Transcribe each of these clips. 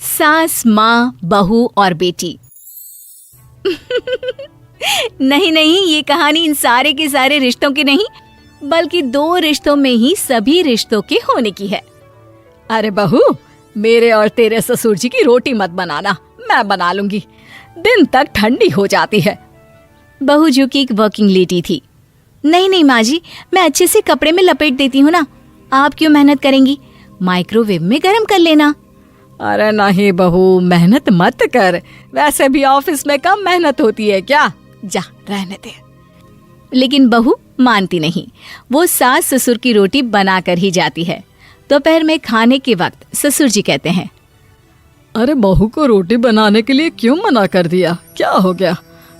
सास, माँ, बहू और बेटी। नहीं नहीं, ये कहानी इन सारे के सारे रिश्तों की नहीं, बल्कि 2 रिश्तों में ही सभी रिश्तों के होने की है। अरे बहू, मेरे और तेरे ससुर जी की रोटी मत बनाना, मैं बना लूंगी, दिन तक ठंडी हो जाती है। बहू जो कि एक वर्किंग लेडी थी। नहीं नहीं माँ जी, मैं अच्छे से कपड़े में लपेट देती हूँ ना, आप क्यों मेहनत करेंगी, माइक्रोवेव में गर्म कर लेना। अरे नहीं बहू, मेहनत मत कर, वैसे भी ऑफिस में कम मेहनत होती है क्या, जा रहने दे। लेकिन बहू मानती नहीं, वो सास ससुर की रोटी बना कर ही जाती है। दोपहर में खाने के वक्त ससुर जी कहते हैं, अरे बहू को रोटी बनाने के लिए क्यों मना कर दिया, क्या हो गया,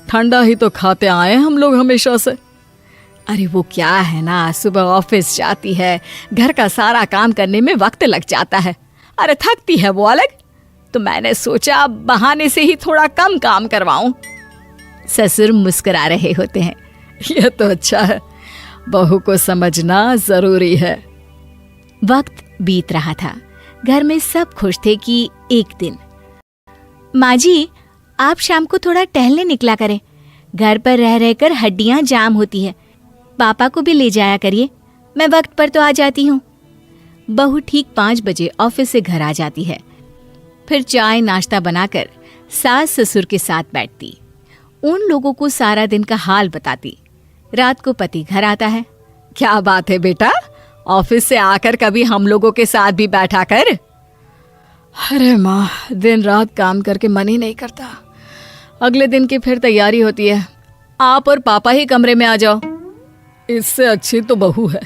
ठंडा ही तो खाते आए हम लोग हमेशा से। अरे वो क्या है ना, सुबह ऑफिस जाती है, घर का सारा काम करने में वक्त लग जाता है, अरे थकती है वो अलग, तो मैंने सोचा बहाने से ही थोड़ा कम काम करवाऊं। ससुर मुस्कुरा रहे होते हैं। ये तो अच्छा है, बहू को समझना जरूरी है। वक्त बीत रहा था, घर में सब खुश थे कि एक दिन, माँ जी आप शाम को थोड़ा टहलने निकला करें, घर पर रह रहकर हड्डियां जाम होती है, पापा को भी ले जाया करिए, मैं वक्त पर तो आ जाती हूँ। बहू ठीक 5 बजे ऑफिस से घर आ जाती है। फिर चाय नाश्ता बनाकर सास ससुर के साथ बैठती, उन लोगों को सारा दिन का हाल बताती। रात को पति घर आता है। क्या बात है बेटा, ऑफिस से आकर कभी हम लोगों के साथ भी बैठा कर। अरे माँ, दिन रात काम करके मन ही नहीं करता, अगले दिन की फिर तैयारी होती है, आप और पापा ही कमरे में आ जाओ। इससे अच्छी तो बहू है,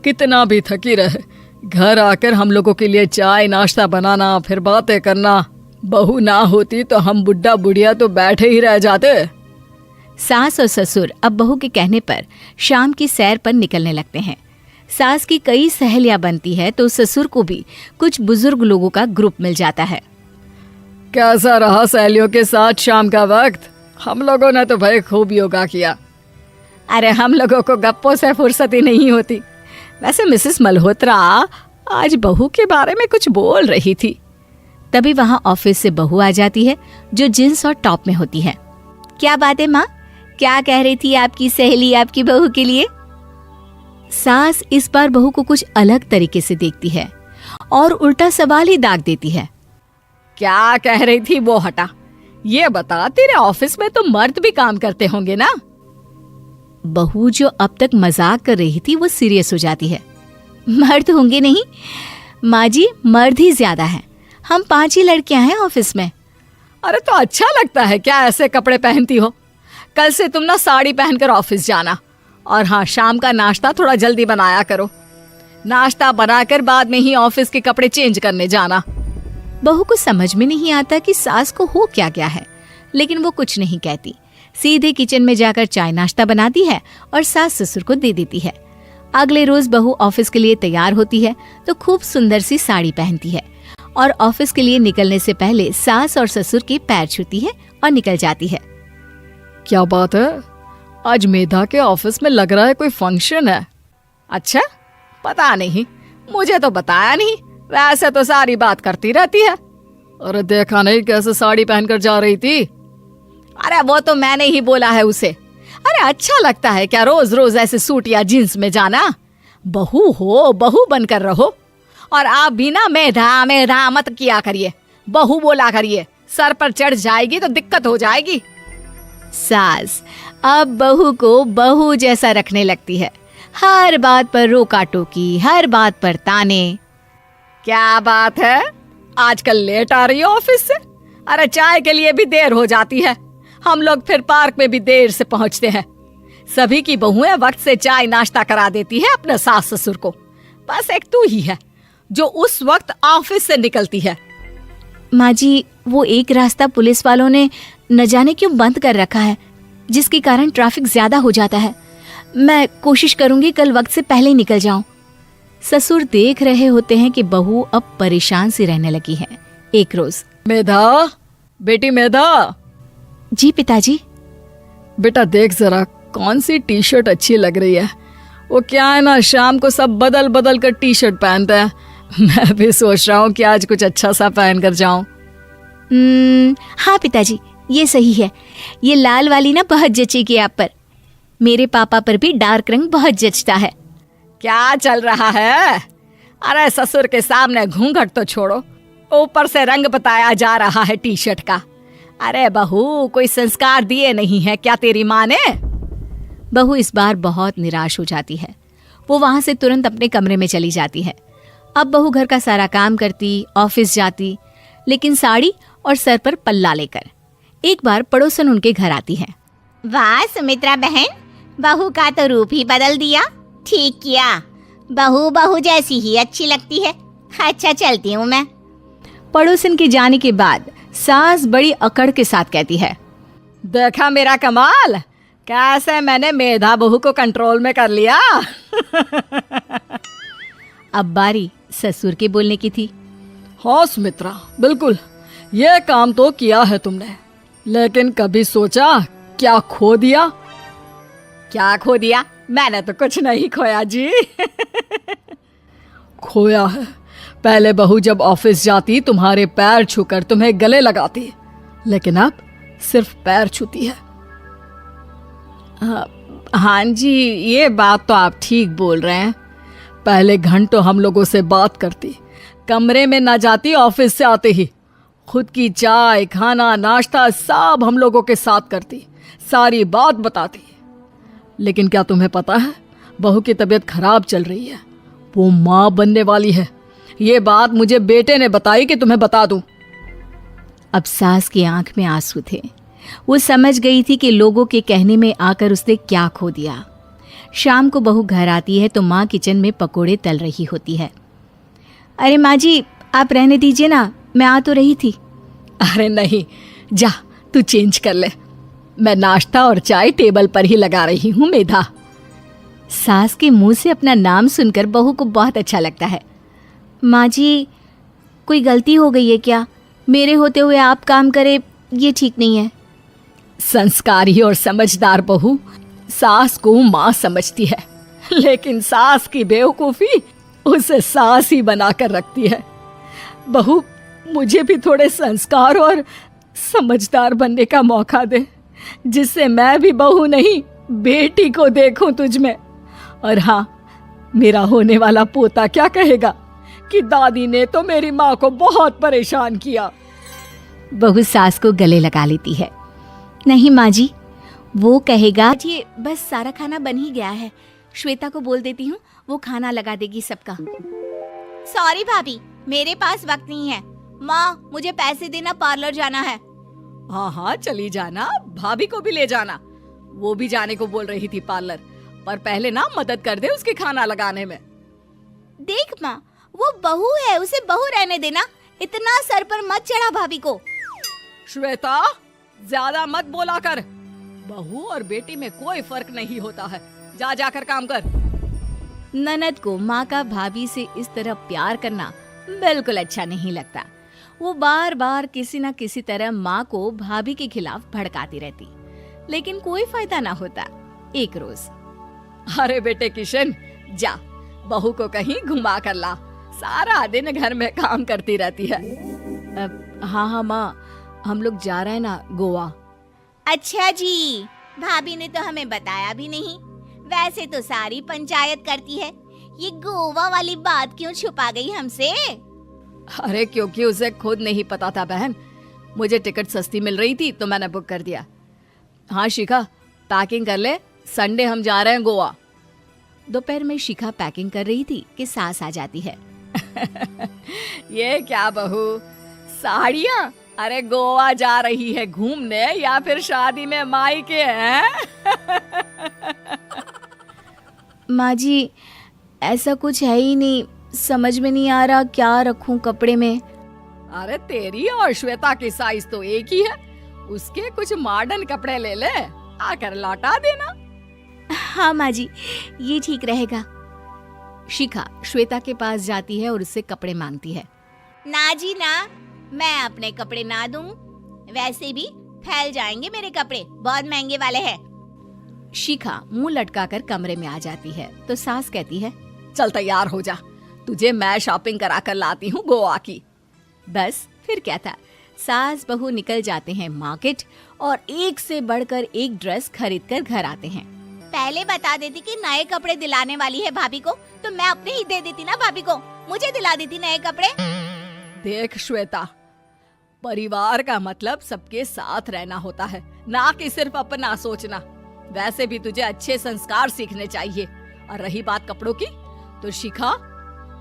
कितना भी थकी रहे, घर आकर हम लोगों के लिए चाय नाश्ता बनाना, फिर बातें करना। बहू ना होती तो हम बुढ़ा बुढ़िया तो बैठे ही रह जाते। सास और ससुर अब बहू के कहने पर शाम की सैर पर निकलने लगते हैं। सास की कई सहेलियां बनती है तो ससुर को भी कुछ बुजुर्ग लोगों का ग्रुप मिल जाता है। कैसा रहा सहेलियों के साथ शाम का वक्त? हम लोगों ने तो भाई खूब योगा किया। अरे हम लोगों को गप्पों से फुर्सत ही नहीं होती। वैसे मिसेस मल्होत्रा आज बहू के बारे में कुछ बोल रही थी। तभी वहां ऑफिस से बहू आ जाती है जो जींस और टॉप में होती है। क्या बात है माँ, क्या कह रही थी आपकी सहेली आपकी बहू के लिए? सास इस बार बहू को कुछ अलग तरीके से देखती है और उल्टा सवाल ही दाग देती है। क्या कह रही थी वो हटा, ये बता, तेरे ऑफिस में तो मर्द भी काम करते होंगे ना? बहू जो अब तक मजाक कर रही थी वो सीरियस हो जाती है। मर्द होंगे नहीं माँ जी, मर्द ही ज्यादा है, हम 5 ही लड़कियां हैं ऑफिस में। अरे तो अच्छा लगता है क्या ऐसे कपड़े पहनती हो? कल से तुम ना साड़ी पहनकर ऑफिस जाना, और हाँ, शाम का नाश्ता थोड़ा जल्दी बनाया करो, नाश्ता बनाकर बाद में ही ऑफिस के कपड़े चेंज करने जाना। बहू को समझ में नहीं आता कि सास को हो क्या गया है, लेकिन वो कुछ नहीं कहती, सीधे किचन में जाकर चाय नाश्ता बनाती है और सास ससुर को दे देती है। अगले रोज बहू ऑफिस के लिए तैयार होती है तो खूब सुंदर सी साड़ी पहनती है और ऑफिस के लिए निकलने से पहले सास और ससुर के पैर छूती है और निकल जाती है। क्या बात है, आज मेधा के ऑफिस में लग रहा है कोई फंक्शन है। अच्छा, पता नहीं, मुझे तो बताया नहीं, वैसे तो सारी बात करती रहती है। अरे देखा नहीं कैसे साड़ी पहनकर जा रही थी? अरे वो तो मैंने ही बोला है उसे। अरे अच्छा लगता है क्या रोज रोज ऐसे सूट या जींस में जाना? बहू हो, बहू बनकर रहो, और आप भी ना मेधा मेधा मत किया करिए, बहू बोला करिए, सर पर चढ़ जाएगी तो दिक्कत हो जाएगी। सास अब बहू को बहू जैसा रखने लगती है, हर बात पर रोका टोकी, हर बात पर ताने। क्या बात है, आजकल लेट आ रही है ऑफिस से? अरे चाय के लिए भी देर हो जाती है, हम लोग फिर पार्क में भी देर से पहुंचते हैं। सभी की बहुएं वक्त से चाय नाश्ता करा देती है अपने सास ससुर को, बस एक तू ही है जो उस वक्त ऑफिस से निकलती है। माँ जी, वो एक रास्ता पुलिस वालों ने न जाने क्यों बंद कर रखा है, जिसके कारण ट्रैफिक ज्यादा हो जाता है। मैं कोशिश करूंगी कल वक्त से पहले ही निकल जाऊं। ससुर देख रहे होते हैं कि बहू अब परेशान सी रहने लगी है। एक रोज, मेधा, बेटी मेधा। जी पिताजी। बेटा देख जरा कौन सी टी शर्ट अच्छी लग रही है। वो क्या है ना, शाम को सब बदल बदल कर टी शर्ट पहनते हैं, मैं भी सोच रहा हूँ कि आज कुछ अच्छा सा पहन कर जाऊं। हाँ पिताजी, ये सही है। ये लाल वाली ना बहुत जचेगी आप पर। मेरे पापा पर भी डार्क रंग बहुत जचता है। क्या चल रहा है? अरे ससुर के सामने घूंघट तो छोड़ो, ऊपर से रंग बताया जा रहा है टी शर्ट का। अरे बहू, कोई संस्कार दिए नहीं है क्या तेरी माँ ने? बहू इस बार बहुत निराश हो जाती है। वो वहां से तुरंत अपने कमरे में चली जाती है। अब बहू घर का सारा काम करती, ऑफिस जाती, लेकिन साड़ी और सर पर पल्ला लेकर। एक बार पड़ोसन उनके घर आती है। वाह सुमित्रा बहन, बहू का तो रूप ही बदल दिया। ठीक किया, बहू बहू जैसी ही अच्छी लगती है। अच्छा चलती हूँ मैं। पड़ोसन के जाने के बाद सास बड़ी अकड़ के साथ कहती है, देखा मेरा कमाल, कैसे मैंने मेधा बहू को कंट्रोल में कर लिया। अब बारी ससुर के बोलने की थी। हाँ सुमित्रा, बिल्कुल ये काम तो किया है तुमने, लेकिन कभी सोचा क्या खो दिया? क्या खो दिया? मैंने तो कुछ नहीं खोया जी। खोया है, पहले बहू जब ऑफिस जाती तुम्हारे पैर छूकर तुम्हें गले लगाती, लेकिन अब सिर्फ पैर छूती है। हाँ जी, ये बात तो आप ठीक बोल रहे हैं। पहले घंटों हम लोगों से बात करती, कमरे में ना जाती, ऑफिस से आते ही खुद की चाय, खाना, नाश्ता सब हम लोगों के साथ करती, सारी बात बताती। लेकिन क्या तुम्हें पता है, बहू की तबीयत खराब चल रही है, वो माँ बनने वाली है। ये बात मुझे बेटे ने बताई कि तुम्हें बता दूं। अब सास की आंख में आंसू थे। वो समझ गई थी कि लोगों के कहने में आकर उसने क्या खो दिया। शाम को बहू घर आती है तो माँ किचन में पकोड़े तल रही होती है। अरे माँ जी, आप रहने दीजिए ना, मैं आ तो रही थी। अरे नहीं, जा तू चेंज कर ले, मैं नाश्ता और चाय टेबल पर ही लगा रही हूँ मेधा। सास के मुंह से अपना नाम सुनकर बहू को बहुत अच्छा लगता है। माँ जी, कोई गलती हो गई है क्या? मेरे होते हुए आप काम करे, ये ठीक नहीं है। संस्कारी और समझदार बहू सास को माँ समझती है, लेकिन सास की बेवकूफी उसे सास ही बनाकर रखती है। बहू, मुझे भी थोड़े संस्कार और समझदार बनने का मौका दे, जिससे मैं भी बहू नहीं बेटी को देखूं तुझ में। और हाँ, मेरा होने वाला पोता क्या कहेगा कि दादी ने तो मेरी माँ को बहुत परेशान किया। बहू सास को गले लगा लेती है। नहीं माँ जी, वो कहेगा जी बस सारा खाना बन ही गया है, श्वेता को बोल देती हूँ, वो खाना लगा देगी सबका। सॉरी भाभी, मेरे पास वक्त नहीं है। माँ, मुझे पैसे देना, पार्लर जाना है। हाँ हाँ चली जाना, भाभी को भी ले जाना, वो भी जाने को बोल रही थी पार्लर, पर पहले ना मदद कर दे उसके खाना लगाने में। देख माँ, वो बहू है, उसे बहू रहने देना, इतना सर पर मत चढ़ा भाभी को। श्वेता, ज्यादा मत बोला कर, बहू और बेटी में कोई फर्क नहीं होता है, जा जाकर काम कर। ननद को माँ का भाभी से इस तरह प्यार करना बिल्कुल अच्छा नहीं लगता। वो बार बार किसी न किसी तरह माँ को भाभी के खिलाफ भड़काती रहती, लेकिन कोई फायदा ना होता। एक रोज, अरे बेटे किशन, जा बहू को कहीं घुमा कर ला, सारा दिन घर में काम करती रहती है। हाँ माँ, हम लोग जा रहे हैं ना गोवा। अच्छा जी, भाभी ने तो हमें बताया भी नहीं। वैसे तो सारी पंचायत करती है, ये गोवा वाली बात क्यों छुपा गई हमसे? अरे क्योंकि उसे खुद नहीं पता था बहन, मुझे टिकट सस्ती मिल रही थी तो मैंने बुक कर दिया। हाँ शिखा, पैकिंग कर ले, संडे हम जा रहे हैं गोवा। दोपहर में शिखा पैकिंग कर रही थी कि सास आ जाती है। ये क्या बहू, साड़ियाँ? अरे गोवा जा रही है घूमने या फिर शादी में मायके हैं? माँ जी, ऐसा कुछ है ही नहीं, समझ में नहीं आ रहा क्या रखूं कपड़े में। अरे तेरी और श्वेता की साइज तो एक ही है, उसके कुछ मॉडर्न कपड़े ले ले, आकर लौटा देना। हाँ माँ जी, ये ठीक रहेगा। शिखा श्वेता के पास जाती है और उससे कपड़े मांगती है। ना जी ना, मैं अपने कपड़े ना दूं, वैसे भी फैल जाएंगे मेरे कपड़े, बहुत महंगे वाले हैं। शिखा मुंह लटकाकर कमरे में आ जाती है तो सास कहती है, चल तैयार हो जा, तुझे मैं शॉपिंग करा कर लाती हूँ गोवा की। बस फिर क्या था, सास बहू निकल जाते हैं मार्केट और एक से बढ़कर एक ड्रेस खरीद कर घर आते हैं। पहले बता देती कि नए कपड़े दिलाने वाली है भाभी को, तो मैं अपने ही दे देती ना भाभी को, मुझे दिला देती नए कपड़े। देख श्वेता, परिवार का मतलब सबके साथ रहना होता है, ना कि सिर्फ अपना सोचना। वैसे भी तुझे अच्छे संस्कार सीखने चाहिए। और रही बात कपड़ों की, तो शिखा,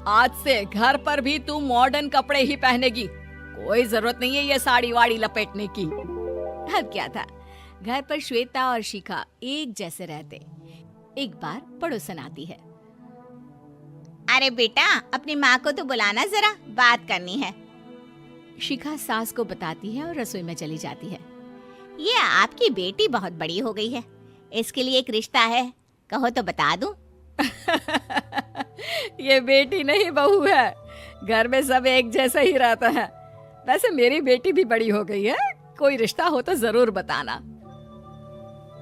आज से घर पर भी तू मॉडर्न कपड़े ही पहनेगी। कोई जरूरत नहीं है ये साड़ी वाड़ी लपेटने की। अब क्या था, घर पर श्वेता और शिखा एक जैसे रहते। एक बार पड़ोसन आती है। अरे बेटा, अपनी माँ को तो बुलाना जरा, बात करनी है। शिखा सास को बताती है और रसोई में चली जाती है। ये आपकी बेटी बहुत बड़ी हो गई है, इसके लिए एक रिश्ता है, कहो तो बता दूं। ये बेटी नहीं बहू है, घर में सब एक जैसा ही रहता है। वैसे मेरी बेटी भी बड़ी हो गई है, कोई रिश्ता हो तो जरूर बताना।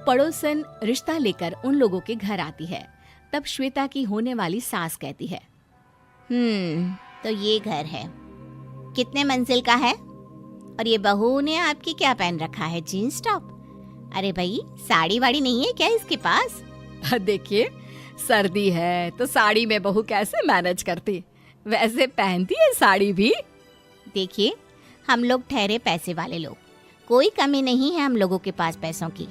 पड़ोसन रिश्ता लेकर उन लोगों के घर आती है। तब श्वेता की होने वाली सास कहती है, तो ये घर है, कितने मंजिल का है? और ये बहू ने आपकी क्या पहन रखा है, जीन्स टॉप? अरे भाई, साड़ी वाड़ी नहीं है क्या इसके पास? देखिए, सर्दी है तो साड़ी में बहू कैसे मैनेज करती, वैसे पहनती है साड़ी भी। देखिए, हम लोग ठहरे पैसे वाले लोग, कोई कमी नहीं है हम लोगों के पास पैसों की,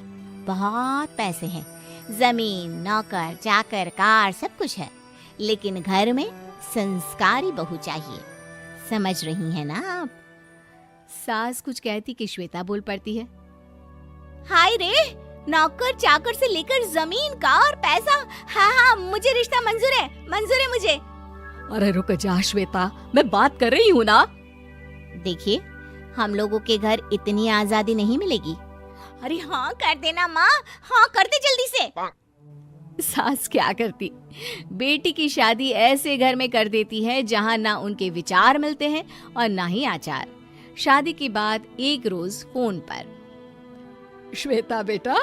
बहुत पैसे हैं, जमीन, नौकर चाकर, कार, सब कुछ है, लेकिन घर में संस्कारी बहू चाहिए। समझ रही हैं ना आप? सास कुछ कहती कि श्वेता बोल पड़ती है, हाय रे, नौकर चाकर से लेकर जमीन, कार, पैसा, हाँ, मुझे रिश्ता मंजूर है मुझे। अरे रुक जा श्वेता, मैं बात कर रही हूँ ना। देखिए, हम लोगों के घर इतनी आजादी नहीं मिलेगी। अरे हाँ कर देना माँ, हाँ कर दे जल्दी से। सास क्या करती, बेटी की शादी ऐसे घर में कर देती है जहाँ ना उनके विचार मिलते हैं और ना ही आचार। शादी के बाद एक रोज फोन पर, श्वेता बेटा,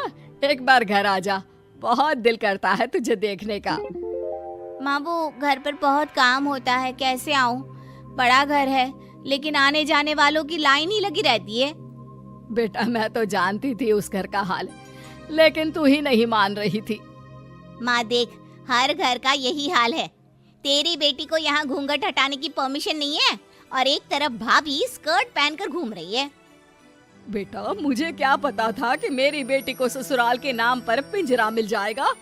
एक बार घर आ जा, बहुत दिल करता है तुझे देखने का। माँ, वो घर पर बहुत काम होता है, कैसे आऊँ? बड़ा घर है, लेकिन आने जाने वालों की लाइन ही लगी रहती है। बेटा, मैं तो जानती थी उस घर का हाल, लेकिन तू ही नहीं मान रही थी। माँ देख, हर घर का यही हाल है। तेरी बेटी को यहाँ घूंघट हटाने की परमिशन नहीं है और एक तरफ भाभी स्कर्ट पहनकर घूम रही है। बेटा, मुझे क्या पता था कि मेरी बेटी को ससुराल के नाम पर पिंजरा मिल जाएगा।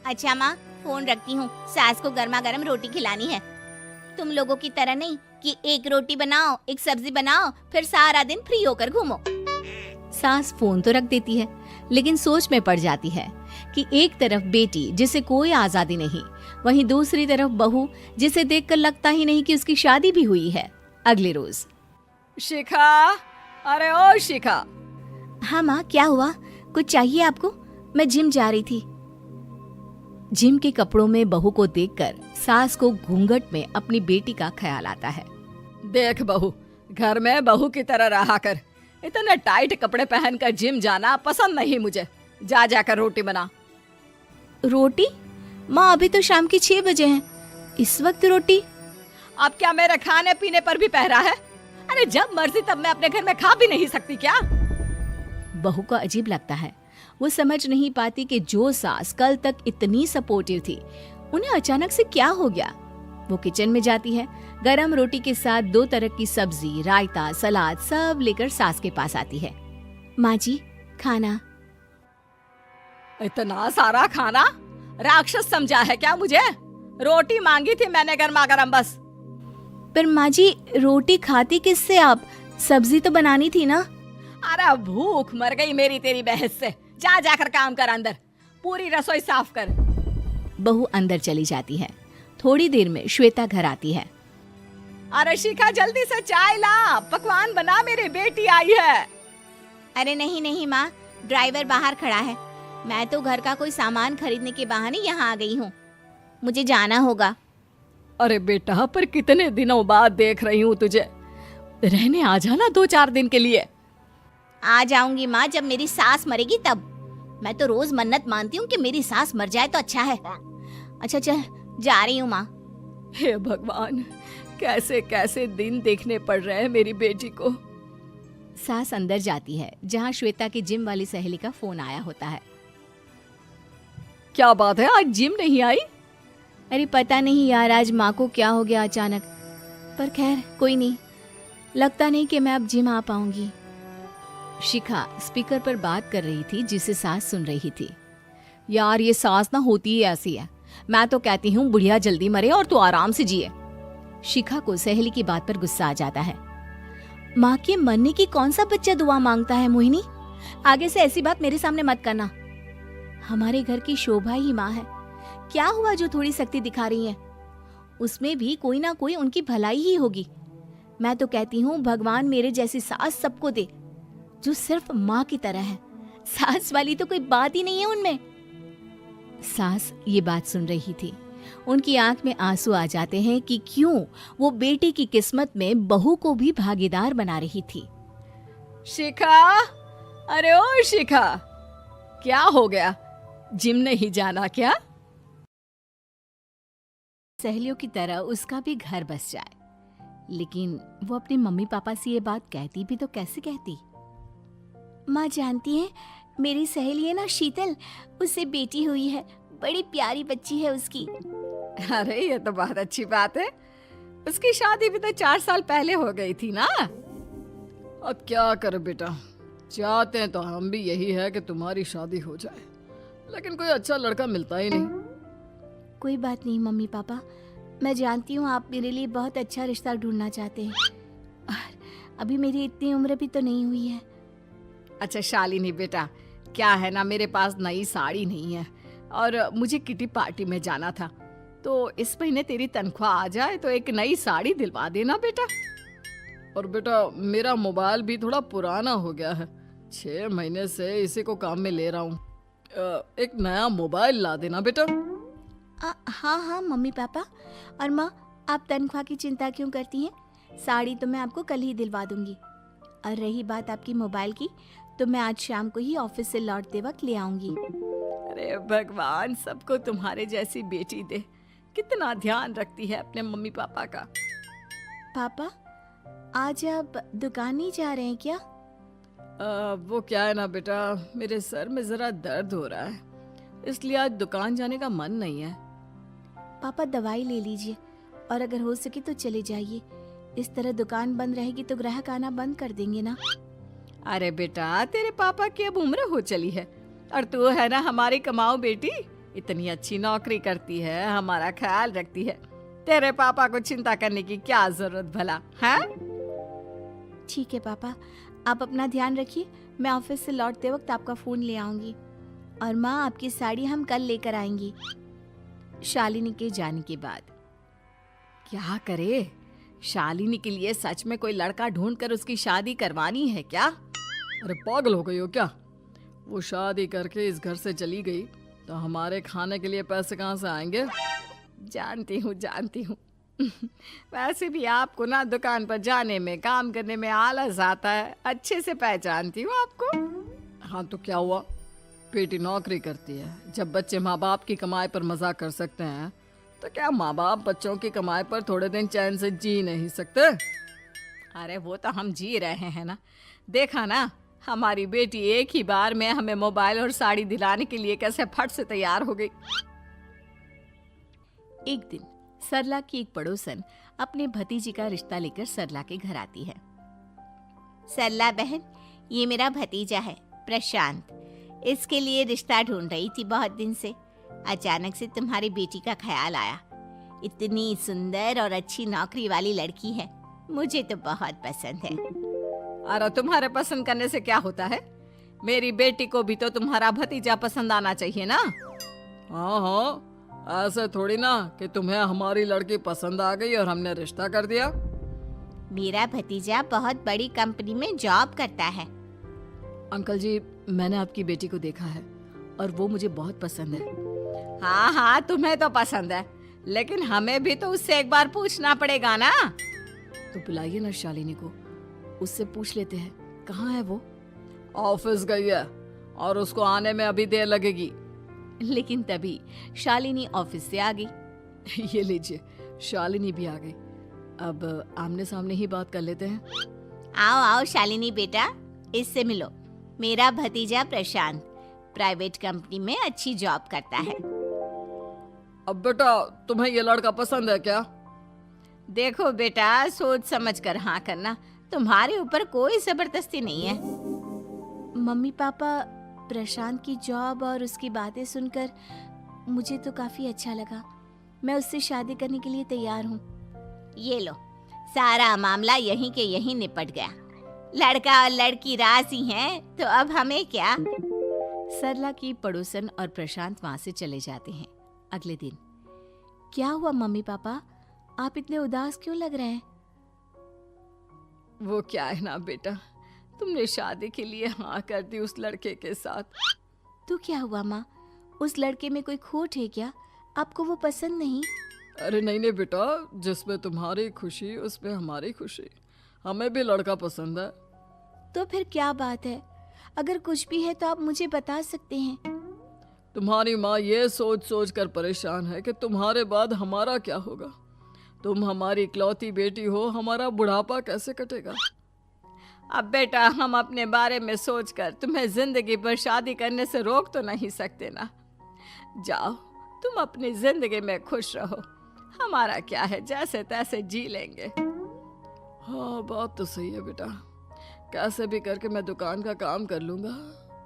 अच्छा माँ, फोन रखती हूँ, सास को गर्मा गर्म रोटी खिलानी है। तुम लोगों की तरह नहीं कि एक रोटी बनाओ, एक सब्जी बनाओ, फिर सारा दिन फ्री होकर घूमो। सास फोन तो रख देती है, लेकिन सोच में पड़ जाती है कि एक तरफ बेटी जिसे कोई आजादी नहीं, वहीं दूसरी तरफ बहू जिसे देखकर लगता ही नहीं कि उसकी शादी भी हुई है। अगले रोज, शिखा, अरे ओ शिखा। हाँ माँ, क्या हुआ? कुछ चाहिए आपको? मैं जिम जा रही थी। जिम के कपड़ों में बहू को देखकर सास को घूंघट में अपनी बेटी का ख्याल आता है। देख बहू, घर में बहू की तरह रहा कर, इतने टाइट कपड़े पहनकर जिम जाना पसंद नहीं मुझे। जा जाकर रोटी बना। रोटी? माँ, अभी तो शाम के 6 बजे हैं, इस वक्त रोटी? अब क्या मेरे खाने पीने पर भी पहरा है? अरे जब मर्जी तब मैं अपने घर में खा भी नहीं सकती क्या? बहू को अजीब लगता है। वो समझ नहीं पाती कि जो सास कल तक इतनी सपोर्टिव थी, उन्हें अचानक से क्या हो गया। वो किचन में जाती है, गरम रोटी के साथ 2 तरह की सब्जी, रायता, सलाद सब लेकर सास के पास आती है। माँ जी, खाना। इतना सारा खाना? राक्षस समझा है क्या मुझे? रोटी मांगी थी मैंने गर्मा गर्म बस। पर माँ जी, रोटी खाती किससे आप? सब्जी तो बनानी थी ना। अरे भूख मर गई मेरी तेरी बहस से। जा जाकर काम कर, अंदर पूरी रसोई साफ कर। बहू अंदर चली जाती है। थोड़ी देर में श्वेता घर आती है। अरे शिखा, जल्दी से चाय ला, पकवान बना, मेरी बेटी आई है। अरे नहीं नहीं माँ, ड्राइवर बाहर खड़ा है, मैं तो घर का कोई सामान खरीदने के बहाने यहाँ आ गई हूँ, मुझे जाना होगा। अरे बेटा, पर कितने दिनों बाद देख रही हूँ तुझे, रहने आ जाना 2-4 दिन के लिए। आ जाऊंगी माँ, जब मेरी सास मरेगी तब। मैं तो रोज मन्नत मानती हूँ कि मेरी सास मर जाए तो अच्छा है। अच्छा चल, जा रही हूँ माँ। हे भगवान, कैसे कैसे दिन देखने पड़ रहे हैं मेरी बेटी को। सास अंदर जाती है जहाँ श्वेता की जिम वाली सहेली का फोन आया होता है। क्या बात है, आज जिम नहीं आई? अरे पता नहीं यार, आज माँ को क्या हो गया अचानक। पर खैर कोई नहीं, लगता नहीं कि मैं अब जिम आ पाऊंगी। शिखा स्पीकर पर बात कर रही थी जिसे सास सुन रही थी। यार ये सास ना होती ही ऐसी है। मैं तो कहती हूँ बुढ़िया जल्दी मरे और तू आराम से जिए। शिखा को सहेली की बात पर गुस्सा आ जाता है। माँ के मरने की कौन सा बच्चा दुआ मांगता है मोहिनी? आगे से ऐसी बात मेरे सामने मत करना। हमारे घर की शोभा ही माँ है। क्या हुआ जो थोड़ी सख्ती दिखा रही है? उसमें भी कोई ना कोई उनकी भलाई ही होगी। मैं तो कहती हूँ भगवान मेरे जैसी सास सबको दे जो सिर्फ माँ की तरह है। सास वाली तो कोई बात ही नहीं है उनमें। सास ये बात सुन रही थी। उनकी आंख में आंसू आ जाते हैं कि क्यों वो बेटे की किस्मत में बहू को भी भागीदार बना रही थी। शिखा, अरे ओ शिखा, क्या हो गया? जिम नहीं जाना क्या? सहेलियों की तरह उसका भी घर बस जाए, लेकिन वो अपने मम्मी पापा से ये बात कहती भी तो कैसे कहती? माँ जानती है मेरी सहेली है ना शीतल, उससे बेटी हुई है, बड़ी प्यारी बच्ची है उसकी। अरे ये तो बहुत अच्छी बात है। उसकी शादी भी तो 4 साल पहले हो गई थी ना। अब क्या कर बेटा, चाहते हैं तो हम भी यही है कि तुम्हारी शादी हो जाए, लेकिन कोई अच्छा लड़का मिलता ही नहीं। कोई बात नहीं मम्मी पापा, मैं जानती हूँ आप मेरे लिए बहुत अच्छा रिश्ता ढूंढना चाहते हैं। और अभी मेरी इतनी उम्र भी तो नहीं हुई है। अच्छा शालिनी बेटा, क्या है ना, मेरे पास नई साड़ी नहीं है और मुझे किटी पार्टी में जाना था, तो इस महीने तेरी तनख्वाह आ जाए तो एक नई साड़ी दिलवा देना बेटा। और बेटा मेरा मोबाइल भी थोड़ा पुराना हो गया है, 6 महीने से इसी को काम में ले रहा हूँ। एक नया मोबाइल ला देना बेटा। हाँ हाँ मम्मी पापा। और माँ, आप तनख्वाह की चिंता क्यों करती हैं? साड़ी तो मैं आपको कल ही दिलवा दूंगी। और रही बात आपकी मोबाइल की, तो मैं आज शाम को ही ऑफिस से लौटते वक्त ले आऊंगी। अरे भगवान सबको तुम्हारे जैसी बेटी दे, कितना ध्यान रखती है अपने मम्मी पापा का। पापा, आज आप दुकान नहीं जा रहे हैं क्या? वो क्या है ना बेटा, मेरे सर में जरा दर्द हो रहा है, इसलिए आज दुकान जाने का मन नहीं है। पापा दवाई ले लीजिए और अगर हो सके तो चले जाइए। इस तरह दुकान बंद रहेगी तो ग्राहक आना बंद कर देंगे ना। अरे बेटा तेरे पापा की अब उम्र हो चली है और तू है ना हमारी कमाऊ बेटी, इतनी अच्छी नौकरी करती है, हमारा ख्याल रखती है, तेरे पापा को चिंता करने की क्या जरूरत भला है? ठीक है पापा, आप अपना ध्यान रखिए। मैं ऑफिस से लौटते वक्त आपका फोन ले आऊंगी। और माँ, आपकी साड़ी हम कल लेकर आएंगी। शालिनी के जाने के बाद क्या करे, शालिनी के लिए सच में कोई लड़का ढूंढकर उसकी शादी करवानी है क्या? अरे पागल हो गई हो क्या? वो शादी करके इस घर से चली गई तो हमारे खाने के लिए पैसे कहाँ से आएंगे? जानती हूँ वैसे भी आपको ना दुकान पर जाने में, काम करने में आलस आता है, अच्छे से पहचानती हूँ आपको। हाँ तो क्या हुआ, बेटी नौकरी करती है, जब बच्चे माँ बाप की कमाई पर मजाक कर सकते हैं तो क्या माँ बाप बच्चों की कमाई पर थोड़े दिन चैन से जी नहीं सकते? अरे वो तो हम जी रहे हैं ना, देखा ना हमारी बेटी एक ही बार में हमें मोबाइल और साड़ी दिलाने के लिए कैसे फट से तैयार हो गई। एक दिन सरला की एक पड़ोसन अपने भतीजी का रिश्ता लेकर सरला के घर आती है। सरला बहन, ये मेरा भतीजा है प्रशांत, इसके लिए रिश्ता ढूंढ रही थी बहुत दिन से। अचानक से तुम्हारी बेटी का ख्याल आया। इतनी सुंदर और अच्छी नौकरी वाली लड़की है, मुझे तो बहुत पसंद है। अरे तुम्हारे पसंद करने से क्या होता है, मेरी बेटी को भी तो तुम्हारा भतीजा पसंद आना चाहिए ना। हाँ, ऐसे थोड़ी ना कि तुम्हें हमारी लड़की पसंद आ गई और हमने रिश्ता कर दिया। मेरा भतीजा बहुत बड़ी कंपनी में जॉब करता है। अंकल जी, मैंने आपकी बेटी को देखा है और वो मुझे बहुत पसंद है। हाँ, तुम्हें तो पसंद है, लेकिन हमें भी तो उससे एक बार पूछना पड़ेगा ना। तो बुलाइए ना शालिनी को, उससे पूछ लेते हैं कहाँ है वो। ऑफिस गई है और उसको आने में अभी देर लगेगी। लेकिन तभी शालिनी ऑफिस से आ गई। ये लीजिए, शालिनी भी आ गई। अब आमने सामने ही बात कर लेते हैं। आओ आओ शालिनी बेटा, इससे मिलो। मेरा भतीजा प्रशांत प्राइवेट कंपनी में अच्छी जॉब करता है। अब बेटा तुम्हें ये लड़का पसंद है क्या? देखो बेटा, सोच समझ कर हाँ करना, तुम्हारे ऊपर कोई जबरदस्ती नहीं है। मम्मी पापा, प्रशांत की जॉब और उसकी बातें सुनकर मुझे तो काफी अच्छा लगा। मैं उससे शादी करने के लिए तैयार हूँ। ये लो, सारा मामला यहीं के यहीं निपट गया। लड़का और लड़की राजी हैं, तो अब हमें क्या। सरला की पड़ोसन और प्रशांत वहां से चले जाते हैं। अगले दिन, क्या हुआ मम्मी पापा, आप इतने उदास क्यों लग रहे हैं? वो क्या है ना बेटा, तुमने शादी के लिए हाँ कर दी उस लड़के के साथ। तो क्या हुआ माँ, उस लड़के में कोई खोट है क्या? आपको वो पसंद नहीं? अरे नहीं नहीं बेटा, जिसमें तुम्हारी खुशी उसमें हमारी खुशी। हमें भी लड़का पसंद है। तो फिर क्या बात है? अगर कुछ भी है तो आप मुझे बता सकते हैं। तुम्हारी माँ ये सोच सोच कर परेशान है कि तुम्हारे बाद हमारा क्या होगा। तुम हमारी इकलौती बेटी हो, हमारा बुढ़ापा कैसे कटेगा। अब बेटा, हम अपने बारे में सोचकर तुम्हें जिंदगी भर शादी करने से रोक तो नहीं सकते ना। जाओ, तुम अपनी जिंदगी में खुश रहो, हमारा क्या है, जैसे तैसे जी लेंगे। हाँ बात तो सही है बेटा, कैसे भी करके मैं दुकान का काम कर लूंगा।